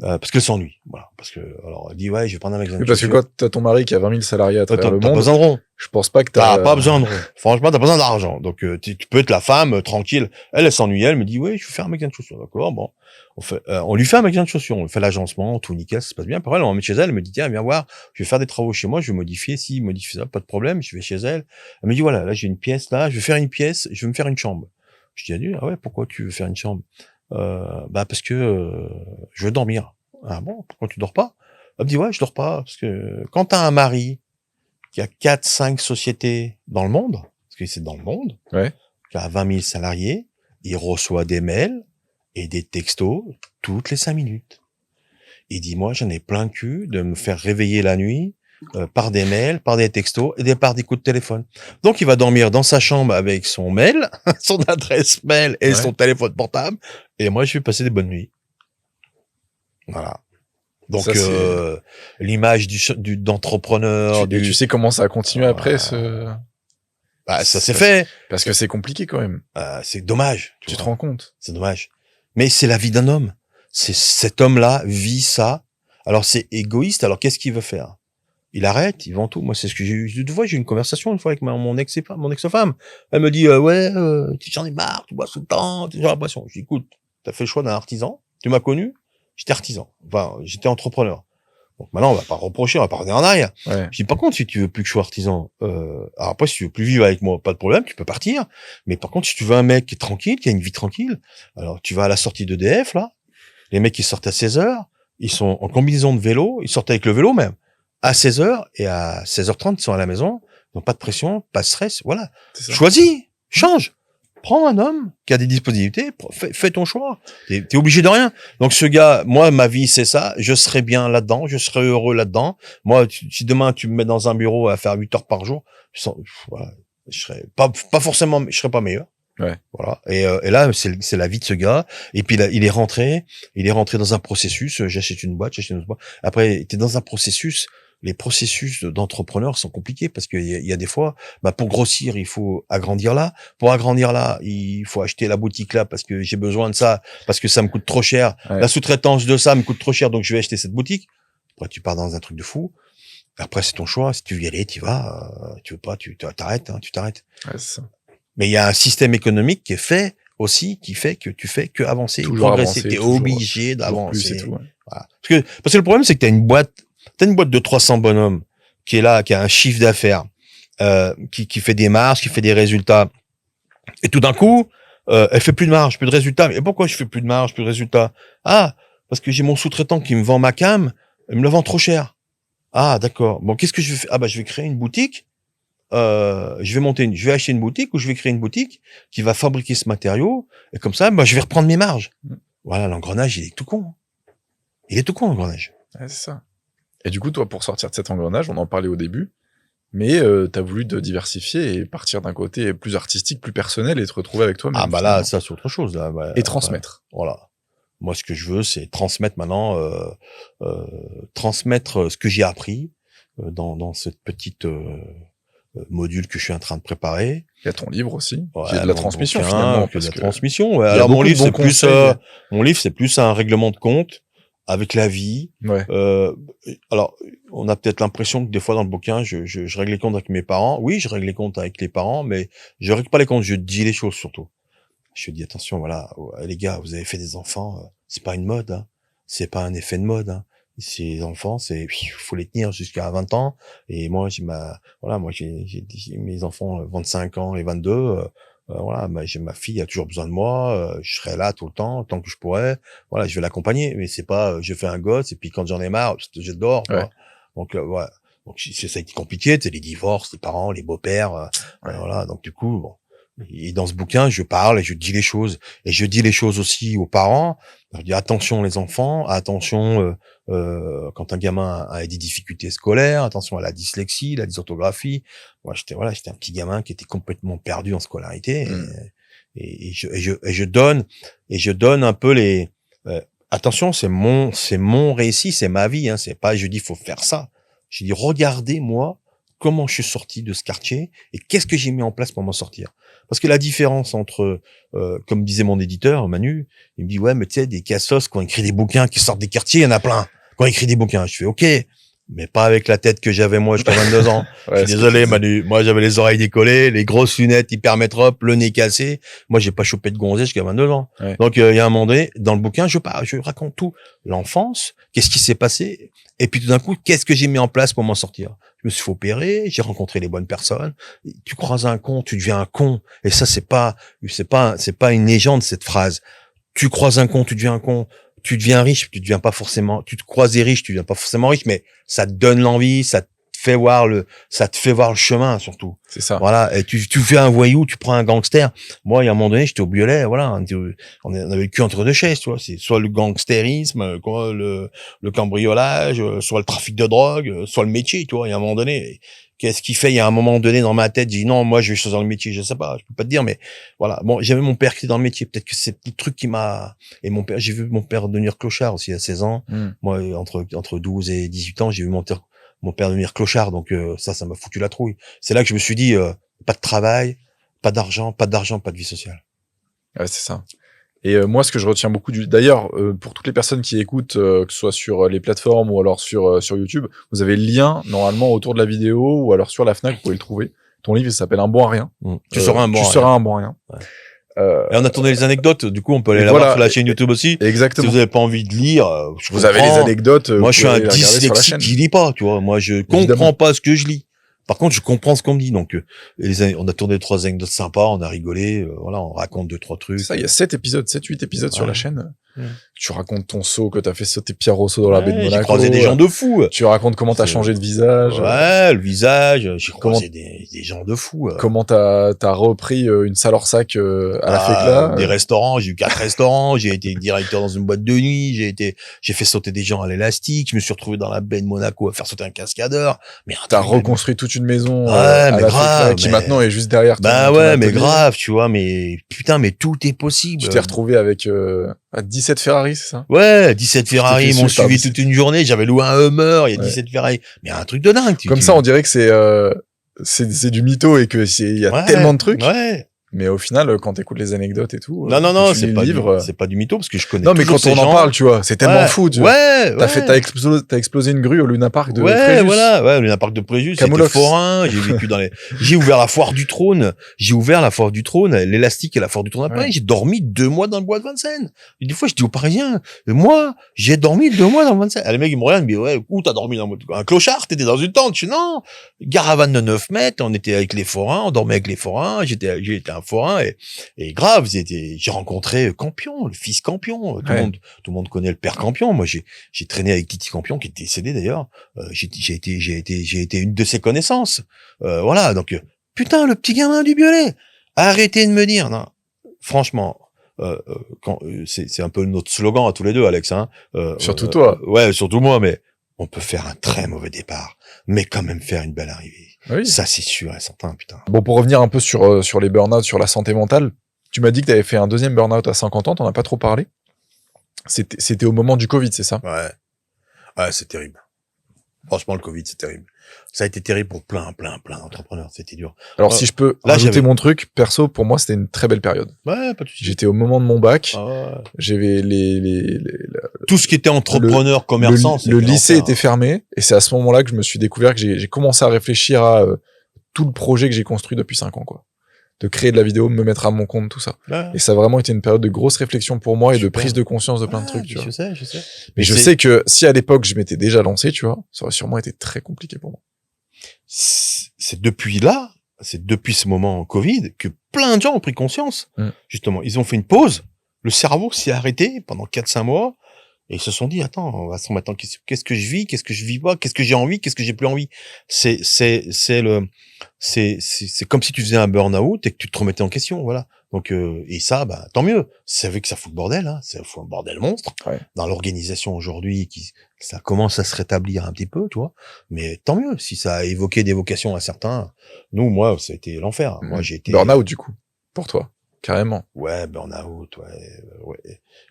parce qu'elle s'ennuie. Voilà. Parce que, alors, elle dit, ouais, je vais prendre un magasin de Oui, parce que chaussures. quand t'as ton mari qui a 20 000 salariés à T'as travers le pas monde, besoin de rond. je pense pas que T'as pas besoin de rond. Franchement, t'as besoin d'argent. Donc, tu peux être la femme, tranquille. Elle s'ennuie. Elle me dit, ouais, je vais faire un magasin de chaussures. D'accord, bon. On lui fait un magasin de chaussures. On lui fait l'agencement, tout nickel, ça se passe bien. Après, on met chez elle. Elle me dit, tiens, viens voir. Je vais faire des travaux chez moi. Je vais modifier modifie ça. Pas de problème. Je vais chez elle. Elle me dit, voilà, là, j'ai une pièce, là. Je vais faire une pièce. Je vais me faire une chambre. Je dis à lui, ah ouais, pourquoi tu veux faire une chambre? Parce que, je veux dormir. Ah bon, pourquoi tu dors pas? Elle me dit, ouais, je dors pas. Parce que quand t'as un mari qui a 4-5 sociétés dans le monde, parce que c'est dans le monde, ouais. qui a 20 000 salariés, il reçoit des mails et des textos toutes les 5 minutes. Il dit, moi, j'en ai plein le cul de me faire réveiller la nuit par des mails, par des textos et par des coups de téléphone. Donc, il va dormir dans sa chambre avec son mail, son adresse mail et son téléphone portable. Et moi, je vais passer des bonnes nuits. Voilà. Donc, Ça, l'image d'entrepreneur. Et tu sais comment ça a continué après ça s'est fait. Parce que c'est compliqué quand même. C'est dommage. Tu te rends compte? C'est dommage. Mais c'est la vie d'un homme. Cet homme-là vit ça. Alors, c'est égoïste. Alors, qu'est-ce qu'il veut faire? Il arrête, il vend tout. Moi, c'est ce que j'ai eu. Une fois, j'ai eu une conversation une fois avec mon ex-femme. Elle me dit, ouais, j'en ai marre, tu bois tout le temps, tu as la boisson. Je dis, écoute, t'as fait le choix d'un artisan. Tu m'as connu. J'étais artisan. Enfin, j'étais entrepreneur. Donc maintenant, on va pas reprocher, on va pas revenir en arrière. Ouais. Je dis, par contre, si tu veux plus que je sois artisan, alors après, si tu veux plus vivre avec moi, pas de problème, tu peux partir. Mais par contre, si tu veux un mec qui est tranquille, qui a une vie tranquille, alors tu vas à la sortie d'EDF, là. Les mecs, ils sortent à 16h, ils sont en combinaison de vélo, ils sortent avec le vélo même. À 16h et à 16h30, ils sont à la maison. Ils n'ont pas de pression, pas de stress, voilà. Choisis, change. Prends un homme qui a des disponibilités, fais ton choix. T'es obligé de rien. Donc ce gars, moi, ma vie, c'est ça. Je serai bien là-dedans, je serai heureux là-dedans. Moi, si demain tu me mets dans un bureau à faire 8 heures par jour, voilà, je serais pas forcément, je serais pas meilleur. Ouais. Voilà. Et là, c'est la vie de ce gars. Et puis là, il est rentré dans un processus. J'achète une boîte. Après, t'es dans un processus. Les processus d'entrepreneurs sont compliqués parce qu'il y a des fois, pour grossir, il faut agrandir là. Pour agrandir là, il faut acheter la boutique là parce que j'ai besoin de ça, parce que ça me coûte trop cher. Ouais. La sous-traitance de ça me coûte trop cher, donc je vais acheter cette boutique. Après, tu pars dans un truc de fou. Après, c'est ton choix. Si tu veux y aller, tu vas. Tu veux pas, tu t'arrêtes, tu t'arrêtes. Ouais, c'est ça. Mais il y a un système économique qui est fait aussi, qui fait que tu fais que avancer, toujours progresser. T'es obligé d'avancer. Tout, ouais. Voilà. Parce que le problème, c'est que t'as une boîte de 300 bonhommes qui est là, qui a un chiffre d'affaires, qui fait des marges, qui fait des résultats. Et tout d'un coup, elle fait plus de marge, plus de résultats. Mais pourquoi je fais plus de marge, plus de résultats? Ah, parce que j'ai mon sous-traitant qui me vend ma cam, il me le vend trop cher. Ah, d'accord. Bon, qu'est-ce que je vais faire? Ah, je vais créer une boutique. Je vais acheter une boutique ou je vais créer une boutique qui va fabriquer ce matériau. Et comme ça, je vais reprendre mes marges. Voilà, l'engrenage, il est tout con. Il est tout con, l'engrenage. Ouais, c'est ça. Et du coup, toi, pour sortir de cet engrenage, on en parlait au début, mais t'as voulu te diversifier et partir d'un côté plus artistique, plus personnel et te retrouver avec toi-même. Ah là, ça c'est autre chose. Là. Et transmettre. Voilà. Moi, ce que je veux, c'est transmettre maintenant, transmettre ce que j'ai appris dans cette petite module que je suis en train de préparer. Il y a ton livre aussi, qui est de la transmission finalement. Transmission. Ouais. Alors mon livre, c'est plus un règlement de compte avec la vie. Ouais. Alors, on a peut-être l'impression que des fois dans le bouquin, je règle les comptes avec mes parents. Oui, je règle les comptes avec les parents, mais je règle pas les comptes, je dis les choses surtout. Je dis attention, voilà, les gars, vous avez fait des enfants, c'est pas une mode, hein. C'est pas un effet de mode, hein. Ces enfants, faut les tenir jusqu'à 20 ans. Et moi, j'ai mes enfants 25 ans et 22. Voilà, j'ai ma fille, a toujours besoin de moi. Je serai là tout le temps, tant que je pourrai. Voilà, je vais l'accompagner. Mais c'est pas, je fais un gosse et puis quand j'en ai marre, je jette dehors. Ouais. Donc voilà. Donc ça a été compliqué. C'est les divorces, les parents, les beaux-pères. Voilà. Donc du coup, bon. Et dans ce bouquin, je parle et je dis les choses. Et je dis les choses aussi aux parents. Je dis attention les enfants, attention quand un gamin a des difficultés scolaires, attention à la dyslexie, la dysorthographie. Moi, j'étais un petit gamin qui était complètement perdu en scolarité. Et je donne un peu les. Attention, c'est mon récit, c'est ma vie. Hein, c'est pas je dis faut faire ça. Je dis regardez moi comment je suis sorti de ce quartier et qu'est-ce que j'ai mis en place pour m'en sortir. Parce que la différence entre, comme disait mon éditeur, Manu, il me dit, ouais, mais tu sais, des cassos qui ont écrit des bouquins, qui sortent des quartiers, il y en a plein, qui ont écrit des bouquins. Je fais, ok, mais pas avec la tête que j'avais moi jusqu'à 22 ans. Ouais, Je suis désolé, Manu. Moi, j'avais les oreilles décollées, les grosses lunettes hypermétropes, le nez cassé. Moi, j'ai pas chopé de gonzesse jusqu'à 22 ans. Ouais. Donc, il y a un moment donné, dans le bouquin, je raconte tout. L'enfance, qu'est-ce qui s'est passé? Et puis, tout d'un coup, qu'est-ce que j'ai mis en place pour m'en sortir? Je me suis fait opérer, j'ai rencontré les bonnes personnes. Tu croises un con, tu deviens un con. Et ça, c'est pas une légende, cette phrase. Tu croises un con, tu deviens un con. Tu deviens riche, tu deviens pas forcément, tu te croises des riches, tu deviens pas forcément riche, mais ça te donne l'envie, ça te fait voir le chemin, surtout. C'est ça. Voilà. Et tu fais un voyou, tu prends un gangster. Moi, il y a un moment donné, j'étais au Biolay, voilà. On avait le cul entre deux chaises, tu vois. C'est soit le gangstérisme, quoi, le cambriolage, soit le trafic de drogue, soit le métier, tu vois. Il y a un moment donné. Qu'est-ce qui fait? Il y a un moment donné dans ma tête, je dis non, moi je vais choisir le métier, je sais pas, je peux pas te dire, mais voilà. Bon, j'avais mon père qui était dans le métier, peut-être que c'est le truc qui m'a. Et mon père, j'ai vu mon père devenir clochard aussi à 16 ans. Moi, entre 12 et 18 ans, j'ai vu mon père devenir clochard, donc ça m'a foutu la trouille. C'est là que je me suis dit, pas de travail, pas d'argent, pas de vie sociale. Ouais, c'est ça. Et moi, ce que je retiens beaucoup d'ailleurs, pour toutes les personnes qui écoutent, que ce soit sur les plateformes ou alors sur YouTube, vous avez le lien normalement autour de la vidéo ou alors sur la Fnac, vous pouvez le trouver. Ton livre, il s'appelle Un bon à rien. Tu seras un bon à rien. Ouais. Et on a tourné les anecdotes, du coup on peut aller la voir sur la chaîne YouTube aussi. Exactement. Si vous n'avez pas envie de lire, vous avez les anecdotes. Moi je suis un dyslexique qui lit pas, tu vois. Moi je comprends pas ce que je lis. Par contre, je comprends ce qu'on me dit. Donc, on a tourné 3 anecdotes sympas, on a rigolé, voilà, on raconte 2-3 trucs. Ça, il y a 7 8 épisodes sur la chaîne. Tu racontes ton saut que t'as fait sauter Pierre Rousseau dans la baie de Monaco. J'ai croisé des gens de fous. Tu racontes comment t'as changé de visage. Ouais, le visage. J'ai croisé des gens de fous. Comment t'as repris une salle hors sac à la FECLA. Des restaurants. J'ai eu 4 restaurants. J'ai été directeur dans une boîte de nuit. J'ai fait sauter des gens à l'élastique. Je me suis retrouvé dans la baie de Monaco à faire sauter un cascadeur. Mais t'as reconstruit toute une maison à la FECLA qui maintenant est juste derrière. Bah ouais, mais grave, tu vois. Mais putain, mais tout est possible. Tu t'es retrouvé avec 17 Ferrari, c'est ça? Ouais, 17 Ferrari m'ont suivi toute une journée. J'avais loué un Hummer, il y a 17 Ferrari. Mais un truc de dingue. Comme ça, on dirait que c'est du mytho et que il y a tellement de trucs. Ouais. Mais au final, quand t'écoutes les anecdotes et tout. Non, c'est pas du mytho parce que je connais. Non, mais quand on en parle, tu vois, c'est tellement fou, tu vois. Ouais, T'as explosé une grue au Luna Park de Préjus. Voilà, ouais, Luna Park de Préjus. J'étais forain, j'ai vécu j'ai ouvert la foire du trône. L'élastique et la foire du trône à Paris. J'ai dormi 2 mois dans le bois de Vincennes. Et des fois, je dis aux Parisiens, moi, j'ai dormi 2 mois dans le Vincennes. Les mecs, ils me regardent, ils me disent, ouais, où t'as dormi un clochard? T'étais dans une tente? Je dis, non. Caravane de 9 mètres, on était avec les forains, on dormait avec les forains, j'ai été un forain et grave, j'ai rencontré Campion, le fils Campion. Tout le monde connaît le père Campion. Moi, j'ai traîné avec Titi Campion, qui est décédé d'ailleurs. J'ai été une de ses connaissances. Voilà. Donc, putain, le petit gamin du Biolay. Arrêtez de me dire, non. Franchement, c'est un peu notre slogan à tous les deux, Alex, hein. Surtout toi. Ouais, surtout moi, mais on peut faire un très mauvais départ, mais quand même faire une belle arrivée. Oui. Ça, c'est sûr et certain, putain. Bon, pour revenir un peu sur les burn-out, sur la santé mentale, tu m'as dit que t'avais fait un deuxième burn-out à 50 ans, t'en as pas trop parlé. C'était au moment du Covid, c'est ça? Ouais, c'est terrible. Franchement, le Covid, c'est terrible. Ça a été terrible pour plein d'entrepreneurs. C'était dur. Alors, si je peux rajouter mon truc, perso, pour moi, c'était une très belle période. Ouais, pas de souci. J'étais au moment de mon bac. J'avais tout ce qui était entrepreneur, commerçant. Le lycée était fermé. Et c'est à ce moment-là que je me suis découvert que j'ai commencé à réfléchir à tout le projet que j'ai construit depuis 5 ans, quoi. De créer de la vidéo, me mettre à mon compte, tout ça. Et ça a vraiment été une période de grosse réflexion pour moi et de prise de conscience de plein de trucs, tu vois. Je sais. Mais je sais que si à l'époque je m'étais déjà lancé, tu vois, ça aurait sûrement été très compliqué pour moi. C'est depuis ce moment Covid que plein de gens ont pris conscience. Justement, ils ont fait une pause. Le cerveau s'est arrêté pendant 4-5 mois. Et ils se sont dit, attends, qu'est-ce que je vis, qu'est-ce que je vis pas, qu'est-ce que j'ai envie, qu'est-ce que j'ai plus envie. C'est comme si tu faisais un burn-out et que tu te remettais en question, voilà. Donc, et ça, bah, tant mieux. C'est vrai que ça fout le bordel, hein. Ça fout un bordel monstre. Dans l'organisation aujourd'hui, ça commence à se rétablir un petit peu, tu vois. Mais tant mieux. Si ça a évoqué des vocations à certains. Moi, ça a été l'enfer. Moi, j'ai été. Burn-out, du coup. Pour toi. Carrément. Ouais, burn-out, ouais.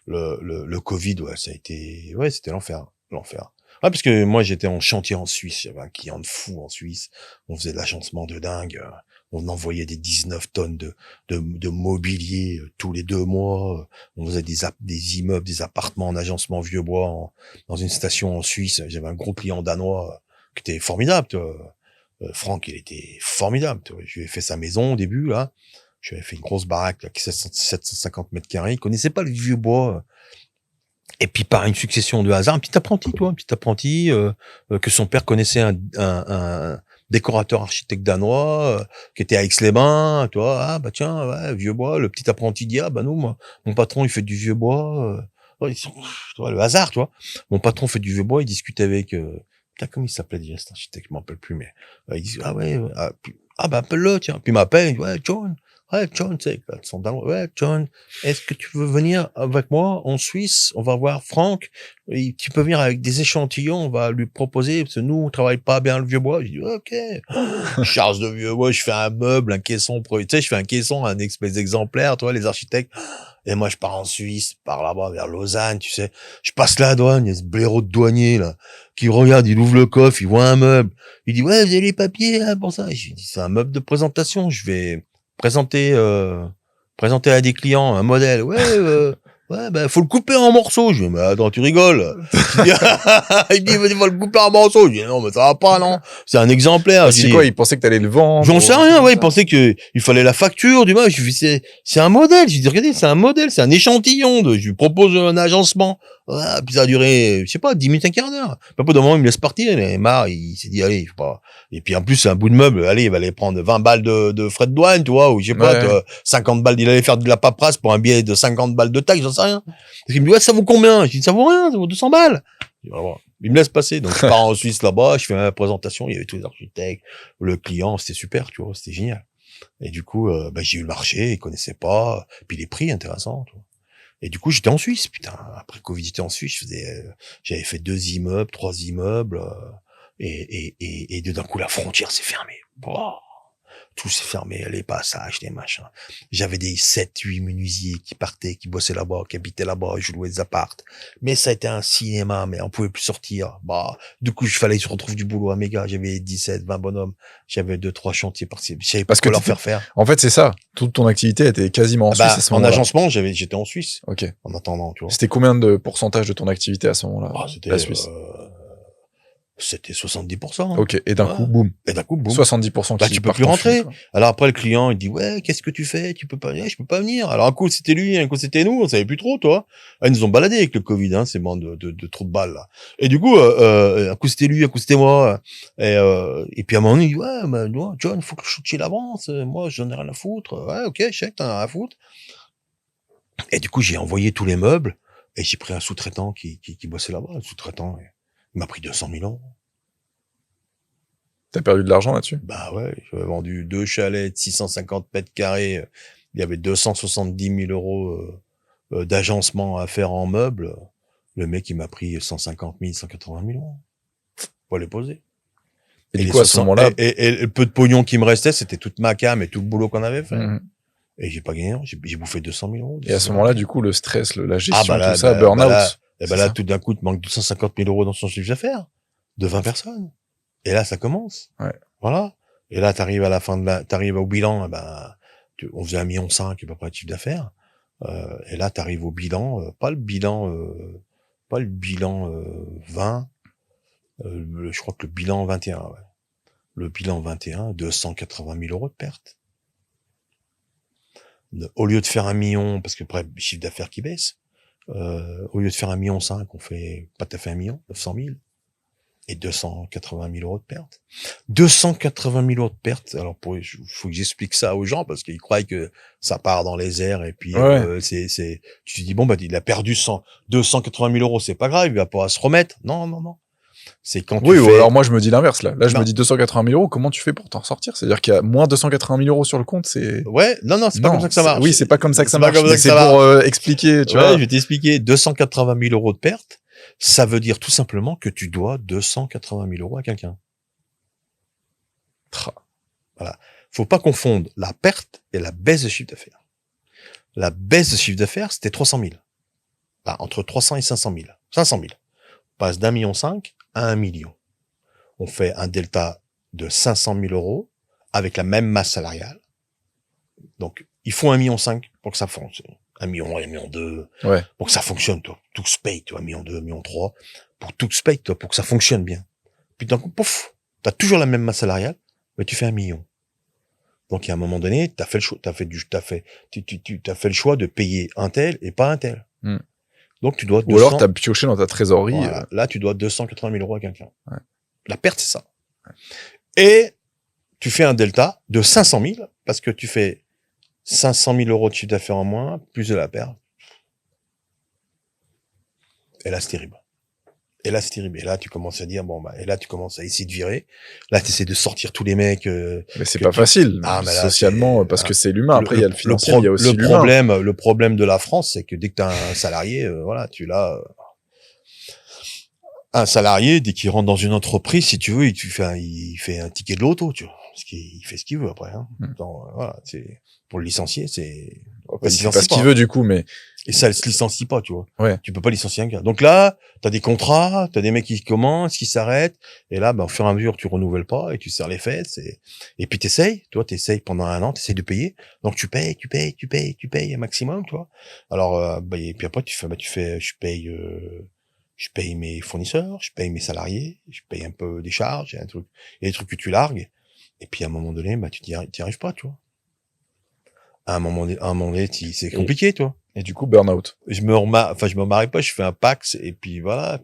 Le Covid, ouais, ça a été, ouais, c'était l'enfer. Ah, parce que moi, j'étais en chantier en Suisse. J'avais un client de fou en Suisse. On faisait de l'agencement de dingue. On envoyait des 19 tonnes de mobilier tous les 2 mois. On faisait des immeubles, des appartements en agencement vieux bois dans une station en Suisse. J'avais un gros client danois qui était formidable. Tu vois. Franck, il était formidable. Tu vois. Je lui ai fait sa maison au début, là. Je lui avais fait une grosse baraque, là, qui 750 mètres carrés. Il connaissait pas le vieux bois. Et puis par une succession de hasards, un petit apprenti que son père connaissait, un décorateur architecte danois qui était à Aix-les-Bains, tu vois. Ah bah tiens, ouais, vieux bois. Le petit apprenti dit ah bah non, moi, mon patron il fait du vieux bois. Ouais, tu vois, le hasard, tu vois. Mon patron fait du vieux bois, il discute avec putain, comment il s'appelait déjà cet architecte, je m'en rappelle plus, mais il dit ah ouais, bah appelle-le, tiens. Puis il m'appelle, il dit, ouais John. Ouais, John, tu sais, son danois. Ouais, John, est-ce que tu veux venir avec moi en Suisse? On va voir Franck. Et tu peux venir avec des échantillons. On va lui proposer, parce que nous, on travaille pas bien le vieux bois. Je dis, ouais, ok. Je charge de vieux bois, je fais un meuble, un caisson, tu sais, je fais un caisson, un espèce d'exemplaire, toi, les architectes. Et moi, je pars en Suisse, par là-bas, vers Lausanne, tu sais. Je passe la douane, il y a ce blaireau de douanier, là, qui regarde, il ouvre le coffre, il voit un meuble. Il dit, ouais, vous avez les papiers, hein, pour ça. Et je lui dis, c'est un meuble de présentation. Je vais présenter à des clients un modèle. Ouais, bah, faut le couper en morceaux. Je dis, mais attends, tu rigoles. Il dit, il va le couper en morceaux. Je dis, non, mais ça va pas, non. C'est un exemplaire. C'est quoi? Il pensait que t'allais le vendre? J'en sais rien, ouais. Il pensait que il fallait la facture du match. Je lui dis, c'est un modèle. Je lui dis, regardez, c'est un modèle, c'est un échantillon je lui propose un agencement. Ouais, puis ça a duré, je sais pas, 10 minutes, un quart d'heure. Puis après, d'un moment, il me laisse partir. Il est marre. Il s'est dit, allez, je sais pas. Et puis, en plus, c'est un bout de meuble. Allez, il va aller prendre 20 balles de frais de douane, tu vois, ou je sais pas, 50 balles. Il allait faire de la paperasse pour un billet de 50 balles de taxe, j'en sais rien. Parce qu'il me dit, ouais, ça vaut combien? Je dis, ça vaut rien, ça vaut 200 balles. Il me laisse passer. Donc, je pars en Suisse là-bas, je fais ma présentation. Il y avait tous les architectes, le client, c'était super, tu vois, c'était génial. Et du coup, j'ai eu le marché, ils connaissaient pas. Puis les prix intéressants, tu vois. Et du coup, j'étais en Suisse, putain. Après Covid, j'étais en Suisse, j'avais fait 2 immeubles, 3 immeubles, et d'un coup, la frontière s'est fermée. Wow. Tout s'est fermé, les passages, les machins. J'avais des 7-8 menuisiers qui partaient, qui bossaient là-bas, qui habitaient là-bas, je louais des appartes. Mais ça a été un cinéma, mais on pouvait plus sortir. Du coup, il fallait que je retrouve du boulot à méga. J'avais 17, 20 bonhommes. J'avais 2-3 chantiers par-ci. Je savais pas quoi leur faire. En fait, c'est ça. Toute ton activité était quasiment en Suisse à ce moment-là. En agencement, j'étais en Suisse. Ok. En attendant, tu vois. C'était combien de pourcentage de ton activité à ce moment-là? C'était la Suisse. C'était 70%. Hein. Ok. Et d'un coup, boum. 70% qui tu peux plus rentrer. Alors après, le client, il dit, ouais, qu'est-ce que tu fais? Tu peux pas venir? Je peux pas venir. Alors un coup, c'était lui, un coup, c'était nous. On savait plus trop, toi. Ils nous ont baladé avec le Covid, hein, ces bandes de trous de balles, là. Et du coup, un coup, c'était lui, un coup, c'était moi. Et puis à un moment donné, il dit, ouais, John, faut que le chantier l'avance. Moi, j'en ai rien à foutre. Ouais, ok, chèque, t'en as rien à foutre. Et du coup, j'ai envoyé tous les meubles et j'ai pris un sous-traitant qui bossait là-bas. Un sous-traitant, il m'a pris 200 000 €. T'as perdu de l'argent là-dessus? Bah ouais, j'avais vendu 2 chalets de 650 mètres carrés. Il y avait 270 000 € d'agencement à faire en meubles. Le mec, il m'a pris 150 000, 180 000 €. Faut les poser. Et du coup, à ce moment-là... Et le peu de pognon qui me restait, c'était toute ma cam et tout le boulot qu'on avait fait. Et j'ai pas gagné, j'ai bouffé 200 000 €. Et à ce moment-là, du coup, le stress, la gestion, tout ça, burn-out. Et là, tout d'un coup, tu manques 250 000 € dans son chiffre d'affaires. De 20 personnes. Et là, ça commence. Ouais. Voilà. Et là, t'arrives à la fin t'arrives au bilan, on faisait 1,5 million à peu près de chiffre d'affaires. Et là, t'arrives au bilan, pas le bilan 20, je crois que le bilan 21, ouais. Le bilan 21, 280 000 € de perte. Au lieu de faire 1 million, parce que après, le chiffre d'affaires qui baisse, au lieu de faire 1,5 million, on fait pas tout à fait 1 million, 900 000. Et 280 000 € de perte. 280 000 € de perte. Alors, faut que j'explique ça aux gens parce qu'ils croient que ça part dans les airs et puis, tu te dis, bon, il a perdu 280 000 €, c'est pas grave, il va pouvoir se remettre. Non. C'est quand tu fais... alors moi, je me dis l'inverse, là. Là, je me dis 280 000 €, comment tu fais pour t'en sortir? C'est-à-dire qu'il y a moins 280 000 € sur le compte, c'est... Ouais, non, c'est pas comme ça que ça marche. Oui, c'est pas comme ça que ça marche. C'est pour expliquer, tu vois. Je vais t'expliquer. 280 000 € de perte. Ça veut dire tout simplement que tu dois 280 000 € à quelqu'un. Voilà. Faut pas confondre la perte et la baisse de chiffre d'affaires. La baisse de chiffre d'affaires, c'était 300 000. Entre 300 et 500 000. 500 000. On passe d'1,5 million à à 1 million. On fait un delta de 500 000 euros avec la même masse salariale. Donc, il faut 1,5 million pour que ça fonctionne. 1 million, 1,2 million. Ouais. Pour que ça fonctionne, toi. Tout se paye, toi. 1,2 million, 1,3 million. Pour tout se paye, toi, pour que ça fonctionne bien. Puis d'un coup, pouf, t'as toujours la même masse salariale, mais tu fais 1 million. Donc, à un moment donné, t'as fait le choix de payer un tel et pas un tel. Donc, tu dois 200. Ou alors, t'as pioché dans ta trésorerie. Voilà. Là, tu dois 280 000 euros à quelqu'un. Ouais. La perte, c'est ça. Ouais. Et tu fais un delta de 500 000 parce que tu fais 500 000 euros de chiffre d'affaires en moins, plus de la perte. Et là, c'est terrible. Et là, tu commences à dire, et là, tu commences à essayer de virer. Là, tu essaies de sortir tous les mecs. Mais c'est pas facile, mais là, socialement, parce que c'est l'humain. Après, il y a le financier, il y a aussi l'humain. Le problème de la France, c'est que dès que tu as un salarié, tu l'as. Un salarié, dès qu'il rentre dans une entreprise, si tu veux, il fait un ticket de l'auto, tu vois. Parce qu'il fait ce qu'il veut après. Hein. Donc, pour le licencier, c'est. Il fait pas ce qu'il veut du coup, mais. Et ça se licencie pas, tu vois. Ouais. Tu peux pas licencier un gars. Donc là, t'as des contrats, t'as des mecs qui commencent, qui s'arrêtent, et là, au fur et à mesure, tu renouvelles pas et tu serres les fesses. Et puis t'essayes pendant 1 an, t'essayes de payer. Donc tu payes un maximum, tu vois. Alors, et puis après je paye mes fournisseurs, je paye mes salariés, je paye un peu des charges, il y a des trucs que tu largues. Et puis à un moment donné, tu t'y arrives pas, tu vois. À un moment donné, c'est compliqué, toi. Et du coup, burn-out. Je me remarie pas, je fais un Pax, et puis voilà,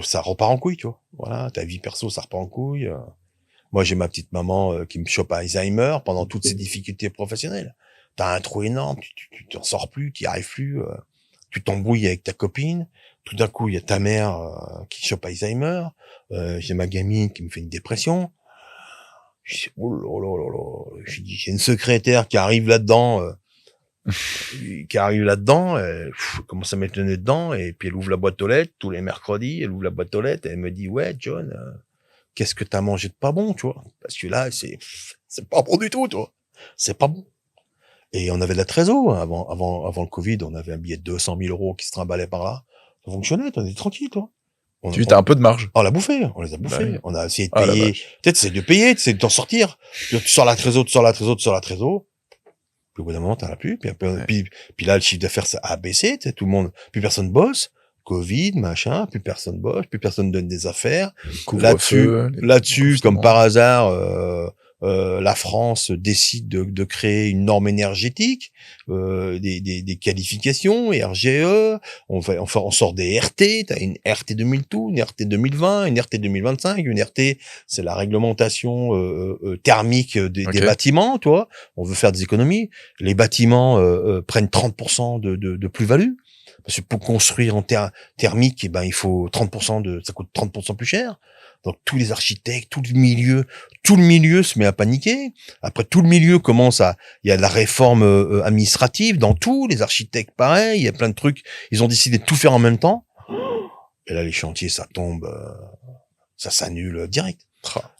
ça repart en couille, tu vois. Voilà, ta vie perso, ça repart en couille. Moi, j'ai ma petite maman qui me chope Alzheimer pendant toutes ces difficultés professionnelles. T'as un trou énorme, tu t'en sors plus, t'y arrives plus, tu t'embrouilles avec ta copine. Tout d'un coup, il y a ta mère qui chope Alzheimer. J'ai ma gamine qui me fait une dépression. Je dis, oh là là là là. Je dis, j'ai une secrétaire qui arrive là-dedans, elle commence à mettre le nez dedans, et puis elle ouvre la boîte aux lettres tous les mercredis, elle ouvre la boîte aux lettres, et elle me dit, ouais, John, qu'est-ce que t'as mangé de pas bon, tu vois? Parce que là, c'est pas bon du tout, tu vois. C'est pas bon. Et on avait de la trésor, avant le Covid, on avait un billet de 200 000 euros qui se trimballait par là. Ça fonctionnait, on était tranquille, toi. T'as un peu de marge. On l'a bouffé, on les a bouffés. Oui. On a essayé de payer. Peut-être c'est de payer, c'est de t'en sortir. Tu sors la trésor. Puis au bout d'un moment, t'en as plus. Puis là, le chiffre d'affaires a baissé. Tout le monde, plus personne bosse. Covid, machin, plus personne bosse, plus personne donne des affaires. Là-dessus, comme par hasard, la France décide de créer une norme énergétique, des qualifications, RGE, on sort des RT, t'as une RT 2000 tout, une RT 2020, une RT 2025, une RT, c'est la réglementation thermique des bâtiments, tu vois. On veut faire des économies. Les bâtiments prennent 30% de plus-value. Parce que pour construire en thermique, il faut 30% ça coûte 30% plus cher. Donc tous les architectes, tout le milieu se met à paniquer. Après tout le milieu il y a de la réforme administrative dans tous les architectes pareil, il y a plein de trucs, ils ont décidé de tout faire en même temps. Et là les chantiers ça tombe, ça s'annule direct.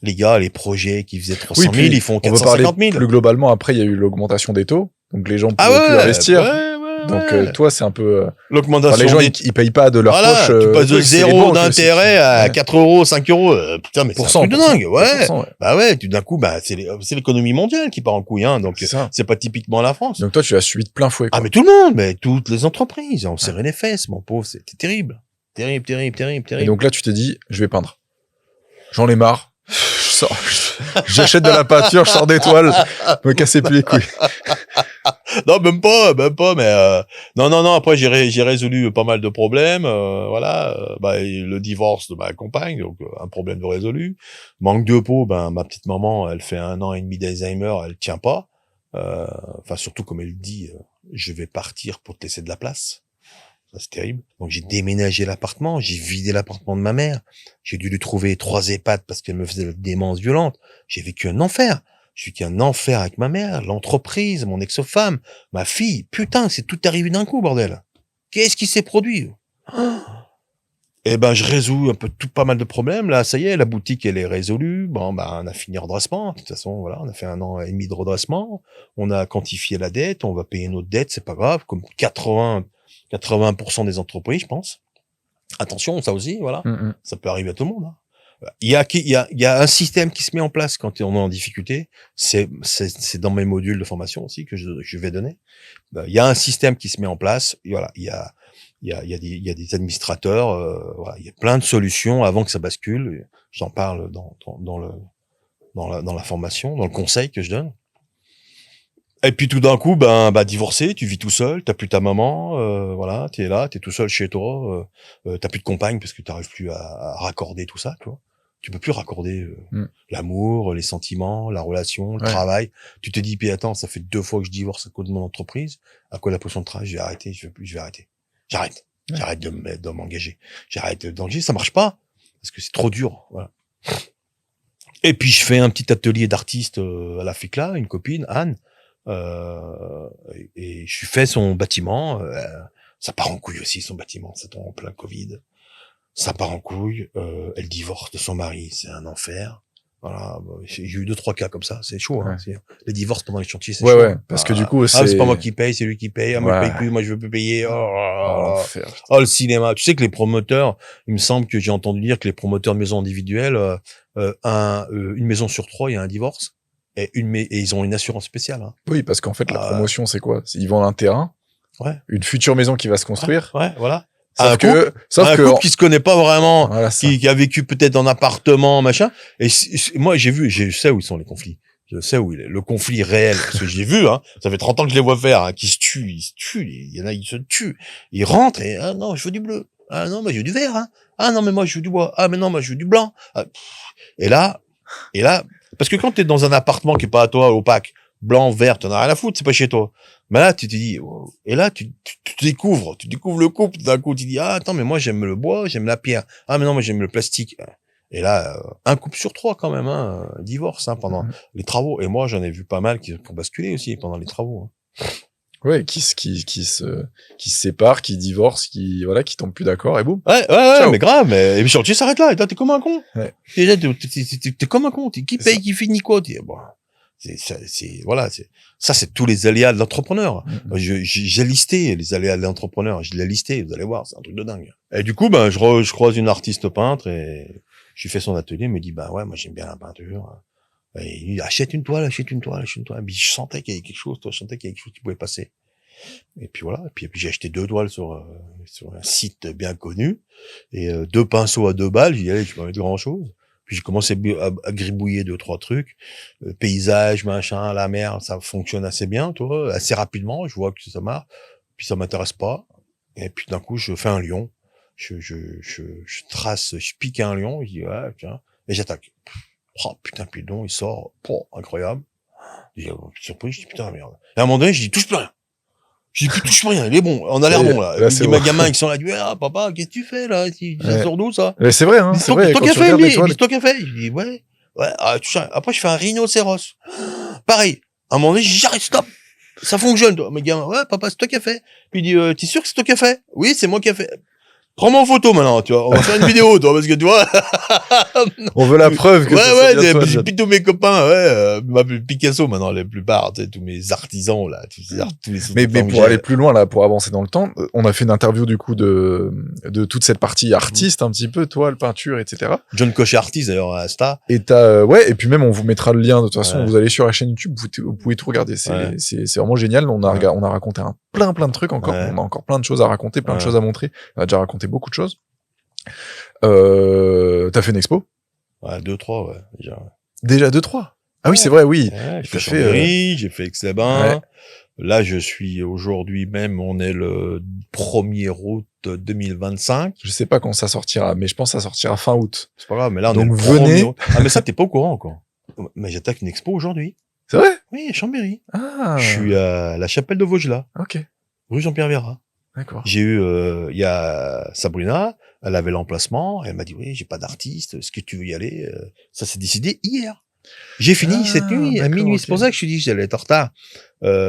Les gars, les projets qui faisaient 300 000, ils font 450 000. Plus globalement, après il y a eu l'augmentation des taux, donc les gens pouvaient plus investir. Donc toi c'est un peu l'augmentation les gens ils payent pas de leur poche, tu passes de 0 d'intérêt à 4 euros, 5 euros, putain mais c'est un truc de dingue. Ouais. Bah ouais, tout d'un coup c'est l'économie mondiale qui part en couille, hein, donc c'est pas typiquement la France. Donc toi tu as subi de plein fouet quoi. Ah mais tout le monde, mais toutes les entreprises ont serré les fesses, mon pauvre, c'était terrible. Et donc là tu t'es dit je vais peindre. J'en ai marre. J'achète de la peinture, je sors des toiles, me cassez plus les couilles. Non, même pas, mais non. Après, j'ai résolu pas mal de problèmes. Le divorce de ma compagne, donc un problème de résolu. Manque de peau, ma petite maman, elle fait 1 an et demi d'Alzheimer, elle tient pas. Surtout comme elle dit, je vais partir pour te laisser de la place. Ça, c'est terrible. Donc j'ai déménagé l'appartement, j'ai vidé l'appartement de ma mère. J'ai dû lui trouver 3 EHPAD parce qu'elle me faisait la démence violente. J'ai vécu un enfer. Je suis qu'un enfer avec ma mère, l'entreprise, mon ex-femme, ma fille. Putain, c'est tout arrivé d'un coup, bordel. Qu'est-ce qui s'est produit? Je résous pas mal de problèmes. Là, ça y est, la boutique, elle est résolue. On a fini le redressement. De toute façon, voilà, on a fait 1 an et demi de redressement. On a quantifié la dette. On va payer notre dette, c'est pas grave. Comme 80% des entreprises, je pense. Attention, ça aussi, voilà. Mm. Ça peut arriver à tout le monde. Hein. Il y a un système qui se met en place quand on est en difficulté. C'est dans mes modules de formation aussi que je vais donner. Il y a un système qui se met en place. Et voilà, il y a des administrateurs. Voilà, il y a plein de solutions avant que ça bascule. J'en parle dans la formation, dans le conseil que je donne. Et puis tout d'un coup, divorcé, tu vis tout seul, t'as plus ta maman, voilà, t'es là, t'es tout seul chez toi, t'as plus de compagne parce que t'arrives plus à raccorder tout ça, tu vois. Tu peux plus raccorder l'amour, les sentiments, la relation, le travail. Tu te dis, puis attends, ça fait 2 fois que je divorce à cause de mon entreprise, à cause de la position de travail, je vais arrêter, je vais arrêter. J'arrête. Ouais. J'arrête de m'engager. J'arrête d'engager, ça marche pas parce que c'est trop dur, voilà. Et puis je fais un petit atelier d'artiste à la FICLA, une copine, Anne. Et je fais son bâtiment, ça part en couille aussi son bâtiment, ça tombe en plein Covid, ça part en couille, elle divorce de son mari, c'est un enfer. Voilà, j'ai eu 2-3 cas comme ça, c'est chaud. Hein, les divorces pendant les chantiers, c'est chaud. Ouais, parce que du coup, c'est pas moi qui paye, c'est lui qui paye. Ah, moi je paye plus, moi je veux plus payer. Oh, le cinéma. Tu sais que les promoteurs, il me semble que j'ai entendu dire que les promoteurs de maisons individuelles, une maison sur 3, il y a un divorce. Et ils ont une assurance spéciale. Hein. Oui, parce qu'en fait, la promotion, c'est quoi? Ils vendent un terrain, une future maison qui va se construire. Ouais, voilà. Sauf que couple qui se connaît pas vraiment, voilà, qui a vécu peut-être en appartement, machin. Et moi, je sais où sont les conflits. Je sais où le conflit réel, parce que j'ai vu, hein. Ça fait 30 ans que je les vois faire, hein, qui se tuent, il y en a, ils se tuent. Ils rentrent et, ah non, je veux du bleu. Ah non, moi, je veux du vert, hein. Ah non, mais moi, je veux du bois. Ah, mais non, moi, je veux du blanc. Et là, parce que quand t'es dans un appartement qui est pas à toi, opaque, blanc, vert, t'en as rien à foutre, c'est pas chez toi. Mais là, tu te dis, oh. Et là, tu découvres le couple, d'un coup, tu dis, ah, attends, mais moi, j'aime le bois, j'aime la pierre. Ah, mais non, moi, j'aime le plastique. Et là, un couple sur 3, quand même, hein, divorce, hein, pendant les travaux. Et moi, j'en ai vu pas mal qui ont basculé aussi pendant les travaux, hein. Ouais, qui se séparent, qui divorcent, qui tombent plus d'accord, et boum. Ouais, mais grave, et puis tu s'arrêtes là, et toi, t'es comme un con. Ouais. T'es comme un con, qui paye, qui finit quoi, bon. Ça, c'est tous les aléas de l'entrepreneur. J'ai listé les aléas de l'entrepreneur, je l'ai listé, vous allez voir, c'est un truc de dingue. Et du coup, je croise une artiste peintre, et je lui fais son atelier, elle me dit, ouais, moi, j'aime bien la peinture. Et il dit, achète une toile. Et puis, je sentais qu'il y avait quelque chose, qui pouvait passer. Et puis voilà. Et puis j'ai acheté 2 toiles sur un site bien connu. Et 2 pinceaux à 2 balles. J'y dit, allez, je peux pas mettre grand chose. Puis j'ai commencé à gribouiller 2-3 trucs. Paysage, machin, la mer, ça fonctionne assez bien, tu vois, assez rapidement. Je vois que ça marche. Puis ça m'intéresse pas. Et puis d'un coup, je fais un lion. Je trace, je pique un lion. Je dis, ouais, tiens. Et j'attaque. Oh, putain, puis le don, il sort. Incroyable. J'ai surpris, je dis, putain, merde. Et à un moment donné, je dis, touche plus rien. Je dis, touche plus rien, il est bon, on a l'air bon, là. Mes gamins, ils sont là, ah, papa, qu'est-ce que tu fais, là? Ça sort d'où, ça? Mais c'est vrai, hein, c'est vrai. Toi qui as fait, lui, c'est toi qui as fait. Je dis, ouais, touche rien. Après, je fais un rhinocéros. Pareil. À un moment donné, j'arrête, stop. Ça fonctionne, toi. Mes gamins, ouais, papa, c'est toi qui as fait. Puis il dit, t'es sûr que c'est toi qui as fait? Oui, c'est moi qui ai fait. Prends-moi en photo maintenant, tu vois. On va faire une vidéo, toi, parce que tu vois. On veut la preuve que puis tous mes copains, Picasso maintenant, la plupart, tu sais, tous mes artisans, là, tous les mais pour aller plus loin, là, pour avancer dans le temps, on a fait une interview, du coup, de toute cette partie artiste, un petit peu, toile, peinture, etc. John Cochet artiste, d'ailleurs, à Insta. Et et puis même, on vous mettra le lien, de toute façon, vous allez sur la chaîne YouTube, vous pouvez tout regarder. C'est vraiment génial. On a raconté plein de trucs encore. On a encore plein de choses à raconter, plein de choses à montrer. On a déjà raconté beaucoup de choses. T'as fait une expo? Ouais, 2-3, ouais, déjà. Déjà 2-3? Ah oui, c'est vrai, oui. Ouais, j'ai fait Chambéry, j'ai fait Aix-les-Bains. Ouais. Là, je suis aujourd'hui même, on est le 1er août 2025. Je sais pas quand ça sortira, mais je pense que ça sortira fin août. C'est pas grave, mais là, on donc est le venez. 1er août. Ah, mais ça, t'es pas au courant encore. Mais j'attaque une expo aujourd'hui. C'est vrai? Oui, à Chambéry. Ah. Je suis à la chapelle de Vosges-là. Ok. Rue Jean-Pierre Véra. D'accord. J'ai eu, il y a Sabrina, elle avait l'emplacement, elle m'a dit, oui, j'ai pas d'artiste, est-ce que tu veux y aller? Ça s'est décidé hier. J'ai fini cette nuit, à minuit. Okay. C'est pour ça que je te dis, j'allais être en retard.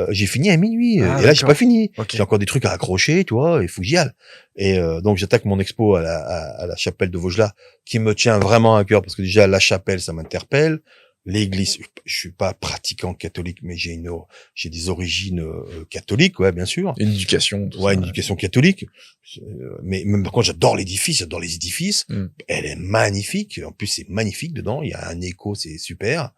J'ai fini à minuit. Et là, j'ai pas fini. Okay. J'ai encore des trucs à accrocher, tu vois, il faut que j'y aille. Et donc, j'attaque mon expo à la chapelle de Vosges-là, qui me tient vraiment à cœur, parce que déjà, la chapelle, ça m'interpelle. l'église, je suis pas pratiquant catholique, mais j'ai des origines catholiques, ouais, bien sûr. Une éducation. Ouais, une éducation catholique. Mais même par contre, j'adore les édifices. Elle est magnifique. En plus, c'est magnifique dedans. Il y a un écho, c'est super.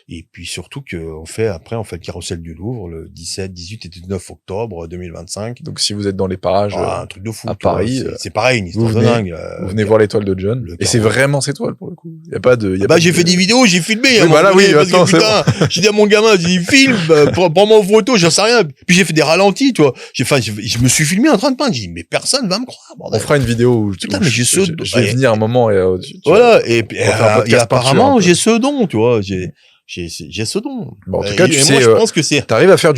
Et puis surtout que on fait le carrousel du Louvre le 17, 18 et 19 octobre 2025. Donc si vous êtes dans les parages un truc de fou, à Paris, c'est pareil, une histoire de dingue. Vous venez voir l'étoile de John. Et c'est vraiment cette étoile pour le coup. Il y a pas de j'ai fait des vidéos, j'ai filmé. Oui, attends, putain, j'ai dit à mon gamin, j'ai dit filme, prends-moi en photo, j'en sais rien. Puis j'ai fait des ralentis, tu vois. Je me suis filmé en train de peindre, j'ai dit mais personne va me croire, bordel. On fera une vidéo où putain, mais j'ai je vais venir un moment et voilà, et apparemment j'ai ce don, tu vois, j'ai ce don. Bon, en tout cas, tu sais, moi, je pense que t'arrives à faire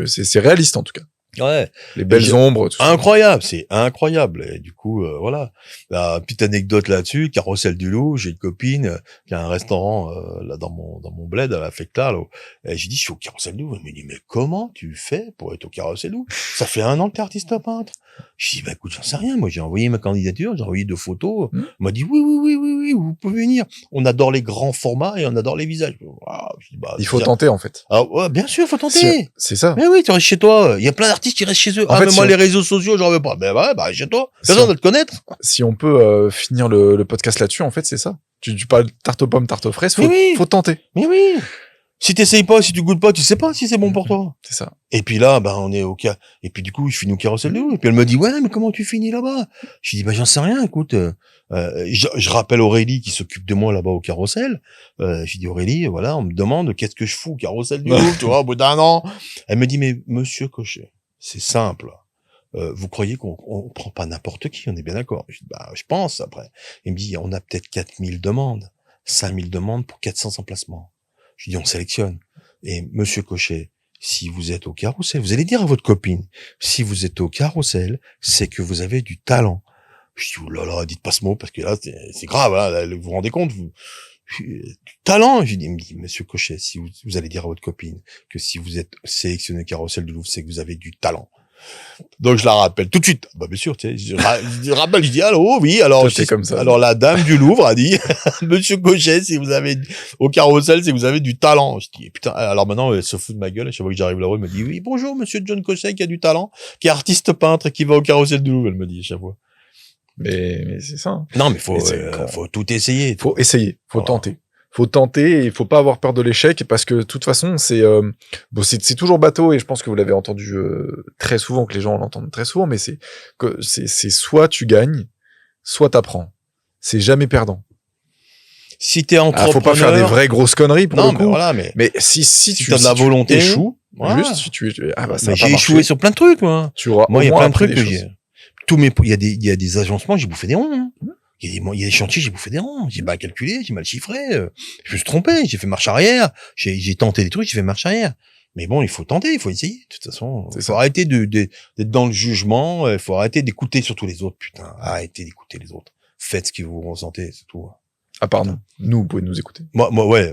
c'est réaliste en tout cas. Ouais. Les belles ombres, tout ça. Incroyable, c'est incroyable. Et du coup, voilà. Petite anecdote là-dessus, Carrousel du Loup, j'ai une copine qui a un restaurant là dans mon bled à la Fecta. Et j'ai dit, je suis au Carrousel du Loup. Elle me dit, mais comment tu fais pour être au Carrousel du Loup? Ça fait 1 an que t'es artiste peintre. Je dis, bah écoute, j'en sais rien. Moi, j'ai envoyé ma candidature, j'ai envoyé 2 photos. On m'a dit, oui, vous pouvez venir. On adore les grands formats et on adore les visages. Je dis, il faut tenter, en fait. Ah ouais, bien sûr, il faut tenter. C'est ça. Mais oui, tu restes chez toi. Il y a plein d'artistes qui restent chez eux. Mais moi, les réseaux sociaux, j'en veux pas. Ben ouais, chez toi. Personne va te connaître. Si on peut finir le podcast là-dessus, en fait, c'est ça. Tu parles tarte aux pommes, tarte aux fraises, faut tenter. Mais oui. Si t'essayes pas, si tu goûtes pas, tu sais pas si c'est bon pour toi. C'est ça. Et puis là, on est au cas. Et puis du coup, je finis au Carrousel du Loup. Et puis elle me dit, ouais, mais comment tu finis là-bas? Je dis, j'en sais rien, écoute. Je rappelle Aurélie qui s'occupe de moi là-bas au Carrousel. Je dis, Aurélie, voilà, on me demande qu'est-ce que je fous au Carrousel du Loup, tu vois, au bout d'1 an. Elle me dit, mais monsieur Cochet, c'est simple. Vous croyez qu'on prend pas n'importe qui, on est bien d'accord. Je dis, je pense après. Il me dit, on a peut-être 4000 demandes, 5000 demandes pour 400 emplacements. Je dis, on sélectionne. Et monsieur Cochet, si vous êtes au Carrousel, vous allez dire à votre copine, si vous êtes au Carrousel, c'est que vous avez du talent. Je dis, oulala, dites pas ce mot, parce que là, c'est grave, hein, vous vous rendez compte, du talent. Je dis, monsieur Cochet, si vous allez dire à votre copine que si vous êtes sélectionné Carrousel du Louvre, c'est que vous avez du talent. Donc je la rappelle tout de suite. Bien sûr, tu sais, je rappelle, je dis allô, oui. Alors comme ça. Alors la dame du Louvre a dit, monsieur Cochet, si vous avez au Carrousel, c'est que vous avez du talent. Je dis putain. Alors maintenant, elle se fout de ma gueule. À chaque fois que j'arrive là-haut, elle me dit oui, bonjour, monsieur John Cochet qui a du talent, qui est artiste peintre, qui va au Carrousel du Louvre. Elle me dit à chaque fois. Mais c'est ça. Hein. Non, mais faut tout essayer. Faut essayer, faut tenter. Faut tenter et il faut pas avoir peur de l'échec parce que de toute façon c'est toujours bateau et je pense que vous l'avez entendu très souvent, que les gens l'entendent très souvent, mais c'est soit tu gagnes, soit t'apprends. C'est jamais perdant. Si t'es entrepreneur, faut pas faire des vraies grosses conneries pour le coup. Mais si tu as de la volonté, échoues, voilà. juste si tu j'ai échoué sur plein de trucs, moi. Moi, il y a plein de trucs que j'ai. Il y a des agencements, j'ai bouffé des ronds. Hein. Il y a des chantiers, j'ai bouffé des ronds. J'ai mal calculé, j'ai mal chiffré. Je me suis trompé, j'ai fait marche arrière. J'ai tenté des trucs, j'ai fait marche arrière. Mais bon, il faut tenter, il faut essayer. De toute façon, il faut arrêter d'être dans le jugement. Il faut arrêter d'écouter surtout les autres. Putain, arrêtez d'écouter les autres. Faites ce que vous ressentez, c'est tout. À part nous. Nous, vous pouvez nous écouter. Moi, ouais.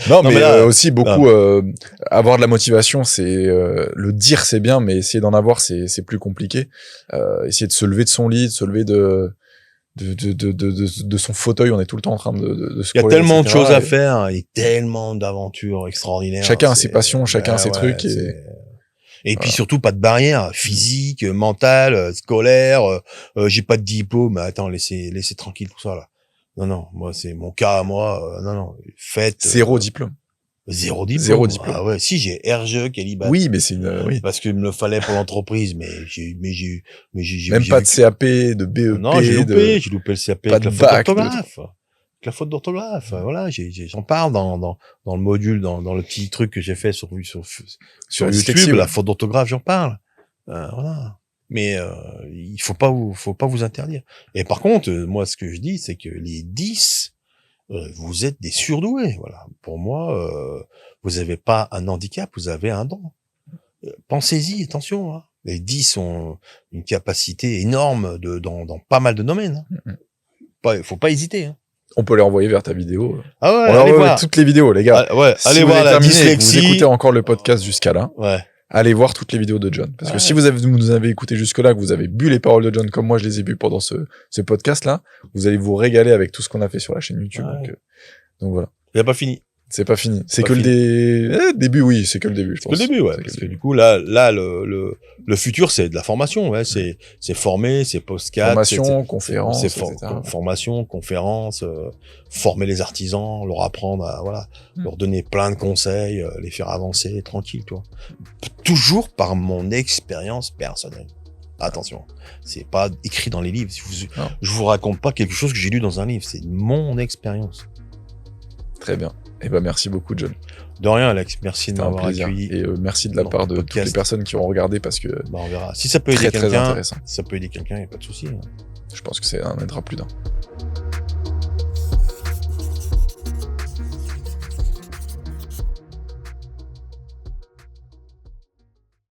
non, mais là, aussi beaucoup avoir de la motivation, c'est le dire, c'est bien, mais essayer d'en avoir, c'est plus compliqué. Essayer de se lever de son lit, de se lever de son fauteuil, on est tout le temps en train de il y a tellement de choses à faire, il y a tellement d'aventures extraordinaires. Chacun a ses passions, chacun a ses trucs. Et puis surtout pas de barrière physique, mentale, scolaire. J'ai pas de diplôme. Attends, laissez tranquille tout ça là. Non, moi c'est mon cas à moi. Non, faites. Zéro diplôme. Zéro diplôme. Zéro diplôme. Ah ouais, si j'ai RGE Calibat. Oui, mais c'est oui. Parce qu'il me le fallait pour l'entreprise, mais j'ai même pas de CAP, de BEP. Non, j'ai loupé le CAP avec la faute d'orthographe. La faute d'orthographe, voilà, j'en parle dans le module, dans le petit truc que j'ai fait sur YouTube, la faute d'orthographe, j'en parle. Voilà. Mais il faut pas vous interdire. Et par contre, moi ce que je dis, c'est que les 10 vous êtes des surdoués, voilà. Pour moi, vous avez pas un handicap, vous avez un don. Pensez-y, attention, hein. Les 10 ont une capacité énorme dans pas mal de domaines. Hein. Faut pas hésiter, hein. On peut les renvoyer vers ta vidéo. Ah ouais, allez voir toutes les vidéos, les gars. Allez voir la dyslexie. Vous écoutez encore le podcast jusqu'à là. Ouais. Allez voir toutes les vidéos de John. Parce que si vous nous avez écouté jusque-là, que vous avez bu les paroles de John comme moi je les ai bues pendant ce podcast-là, vous allez vous régaler avec tout ce qu'on a fait sur la chaîne YouTube. Donc, Donc voilà. Il a pas fini. C'est pas fini. C'est Pas que fini. le début, oui, c'est que le début, je C'est pense. que le début, ouais. C'est que Parce le que début. du coup, là, le futur, c'est de la formation, ouais. C'est former, c'est post-4. Formation, conférence, c'est etc. formation, conférence, former les artisans, leur apprendre à, voilà, leur donner plein de conseils, les faire avancer tranquille, toi. Toujours par mon expérience personnelle. Attention. C'est pas écrit dans les livres. Je vous raconte pas quelque chose que j'ai lu dans un livre. C'est mon expérience. Très bien. Eh ben, merci beaucoup, John. De rien, Alex. Merci de C'était un m'avoir plaisir. accueilli. Et merci de la dans part ton de toutes podcast. les personnes qui ont regardé parce que Bah, on verra. Si ça peut aider très, très quelqu'un, intéressant. si ça peut aider quelqu'un, y a pas de souci. Hein. Je pense que ça en aidera plus d'un.